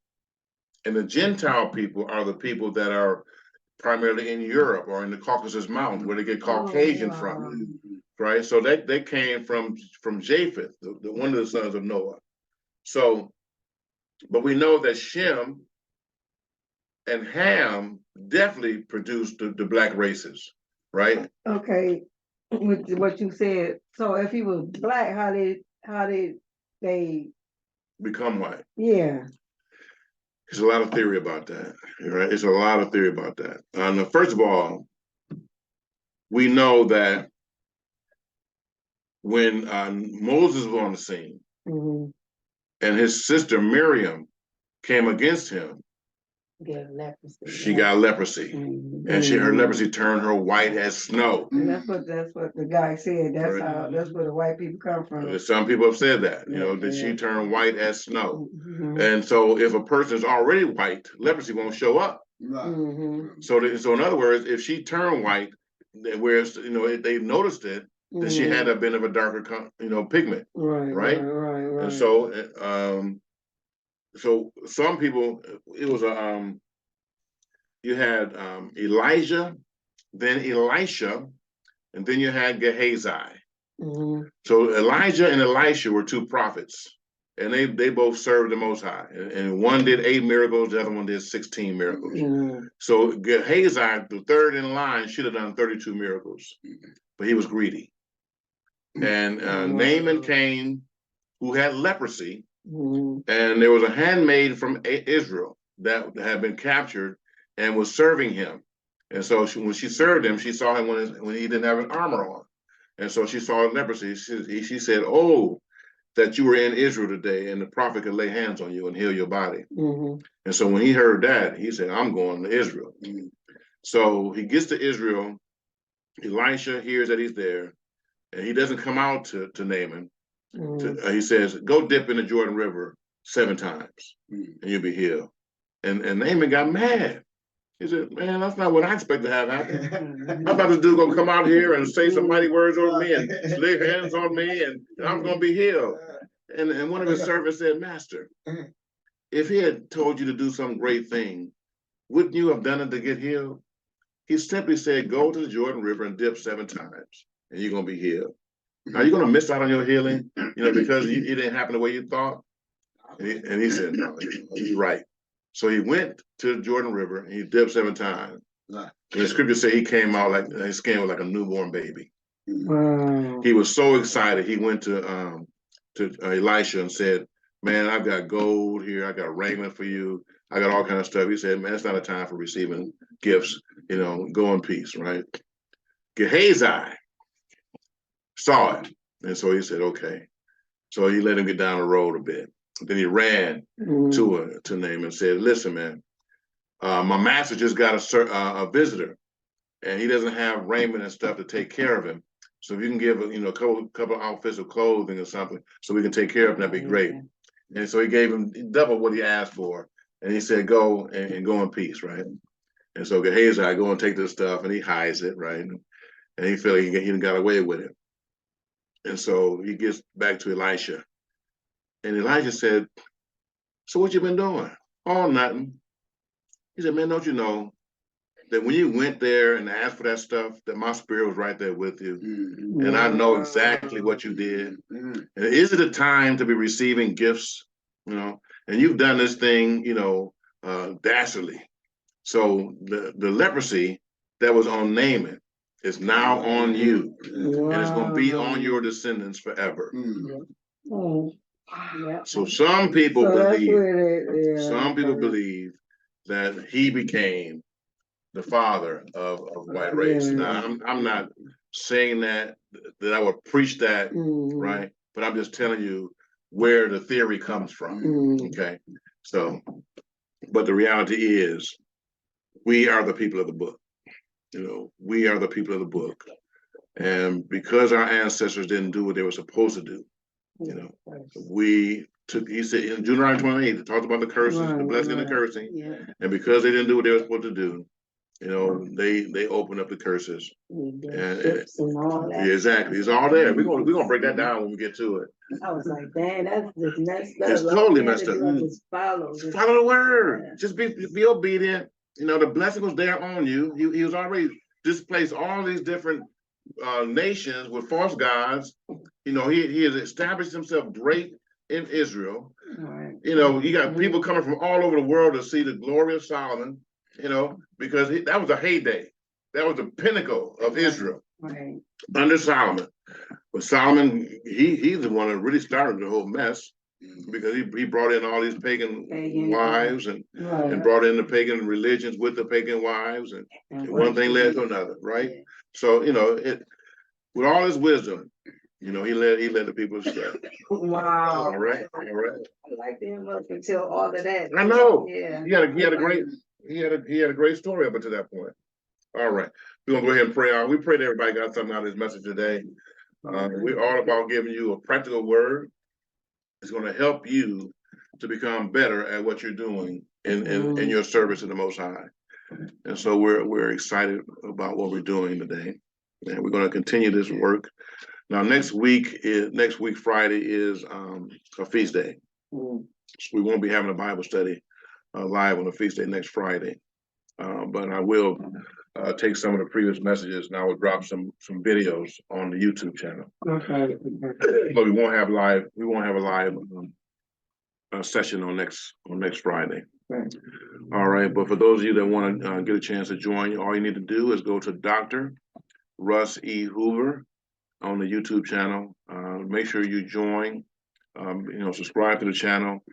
And the Gentile people are the people that are primarily in Europe or in the Caucasus Mountains, where they get Caucasian from, right? So they came from Japheth, one of the sons of Noah. So, but we know that Shem and Ham definitely produced the black races, right? Okay, with what you said, so if he was black, how did they, Become white. yeah, There's a lot of theory about that, right? It's a lot of theory about that. First of all, we know that when Moses was on the scene mhm, and his sister Miriam came against him, Get leprosy. she got leprosy. mhm. And her leprosy turned her white as snow. And that's what the guy said, that's where the white people come from. Some people have said that, that she turned white as snow. Mhm, And so if a person is already white, leprosy won't show up. mhm, So in other words, if she turned white, whereas, they noticed it, then she had a bit of a darker, pigment. Right? right. And so some people, it was you had Elijah, then Elisha, and then you had Gehazi. Mhm, So Elijah and Elisha were two prophets, and they both served the Most High. And one did 8 miracles, the other one did 16 miracles. mhm, So Gehazi, the third in line, should have done 32 miracles, but he was greedy. And Naaman came, who had leprosy, mhm, and there was a handmaid from Israel that had been captured and was serving him. And so when she served him, she saw him when he didn't have an armor on. And so she saw leprosy. She said, "Oh, that you were in Israel today and the prophet could lay hands on you and heal your body." mhm, And so when he heard that, he said, "I'm going to Israel." So he gets to Israel. Elisha hears that he's there, and he doesn't come out to Naaman. mhm. He says, "Go dip in the Jordan River 7 times and you'll be healed." And Naaman got mad. He said, "Man, that's not what I expect to have happen. I thought this dude gonna come out here and say some mighty words over me and lay hands on me and I'm gonna be healed." And one of his servants said, "Master, if he had told you to do some great thing, wouldn't you have done it to get healed?" He simply said, "Go to the Jordan River and dip 7 times and you're gonna be healed." Are you gonna miss out on your healing, because it didn't happen the way you thought? And he said, "No, you're right." So he went to the Jordan River and he dipped 7 times. And the scripture say he came out like his skin was like a newborn baby. Wow. He was so excited. He went to Elisha and said, "Man, I've got gold here. I got raiment for you. I got all kind of stuff." He said, "Man, it's not a time for receiving gifts. Go in peace." Right? Gehazi saw it, and so he said, "Okay." So he let him get down the road a bit. Then he ran to Naaman and said, "Listen, man, my master just got a visitor, and he doesn't have raiment and stuff to take care of him. So if you can give a couple outfits of clothing or something, so we can take care of him, that'd be great." And so he gave him double what he asked for, and he said, "Go and go in peace," right? And so Gehazi, go and take this stuff, and he hides it, right? And he felt he got away with it. And so he gets back to Elisha, and Elijah said, "So what you been doing?" "Oh, nothing." He said, "Man, don't you know that when you went there and asked for that stuff, that my spirit was right there with you, and I know exactly what you did. And is it a time to be receiving gifts? And you've done this thing, dastardly. So the leprosy that was on Naaman is now on you, and it's going to be on your descendants forever." So some people believe that he became the father of white race. Now, I'm not saying that I would preach that, right? But I'm just telling you where the theory comes from. Okay. So, but the reality is, we are the people of the book. We are the people of the book. And because our ancestors didn't do what they were supposed to do, he said in Deuteronomy 28, it talks about the curses, the blessing and the cursing. And because they didn't do what they were supposed to do, they open up the curses. The ships and all that. Yeah, exactly. It's all there. We're gonna break that down when we get to it. I was like, dang, that's just messed up. It's All totally we had messed to up. do was follow. Just follow the word. Yeah. Just be obedient. The blessing was there on you. He was already displaced all these different nations with false gods. He has established himself great in Israel. Right. You got people coming from all over the world to see the glory of Solomon, because that was a heyday. That was the pinnacle of Israel under Solomon. But Solomon, he's the one that really started the whole mess, because he brought in all these pagan wives and brought in the pagan religions with the pagan wives, and one thing led to another, right? Yeah. So, with all his wisdom, he led the people astray. Wow. All right. I liked him up until all of that. I know. Yeah. He had a great story up until that point. All right. We're gonna go ahead and pray out. We pray that everybody got something out of this message today. We're all about giving you a practical word. It's going to help you to become better at what you're doing in your service to the Most High. And so we're excited about what we're doing today, and we're going to continue this work. Now, next week Friday is a feast day. So we won't be having a Bible study live on a feast day next Friday, but I will take some of the previous messages, and I will drop some videos on the YouTube channel. Okay. But we won't have a live session on next Friday. Right. All right. But for those of you that want to get a chance to join, all you need to do is go to Dr. Russ E. Hoover on the YouTube channel. Make sure you join. Subscribe to the channel.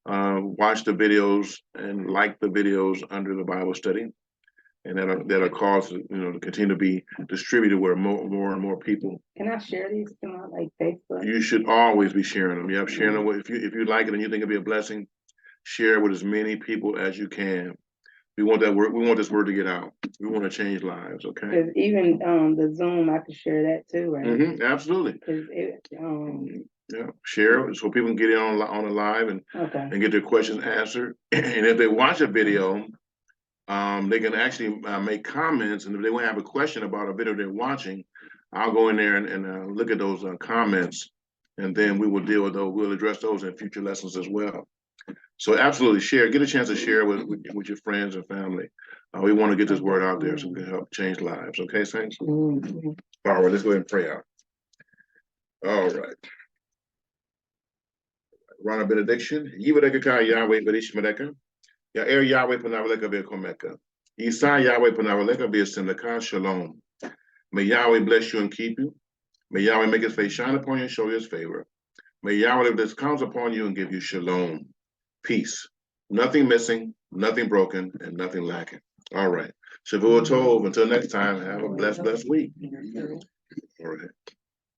Watch the videos and like the videos under the Bible study. And that'll cause to continue to be distributed where more and more people. Can I share these to my Facebook? You should always be sharing them. Sharing them if you like it and you think it'll be a blessing, share it with as many people as you can. We want that word. We want this word to get out. We want to change lives. Okay. Because even the Zoom, I could share that too, right? Absolutely. Share it so people can get in on the live and get their questions answered. And if they watch a video, they can actually make comments, and if they want to have a question about a video they're watching, I'll go in there and look at those comments, and then we will deal with those. We'll address those in future lessons as well. So absolutely share. Get a chance to share with your friends and family. We want to get this word out there so we can help change lives. Okay, saints? All right, let's go ahead and pray out. All right. Rana benediction. Yivareka Yahweh Berishmadeka. Ya'er Yahweh Panavaleka Bekomeka. Yisa Yahweh Panavaleka Besimaka Shalom. May Yahweh bless you and keep you. May Yahweh make his face shine upon you and show you his favor. May Yahweh lift his counts upon you and give you shalom. Peace. Nothing missing, nothing broken, and nothing lacking. All right. Shavua Tov. Until next time, have a blessed week. All right.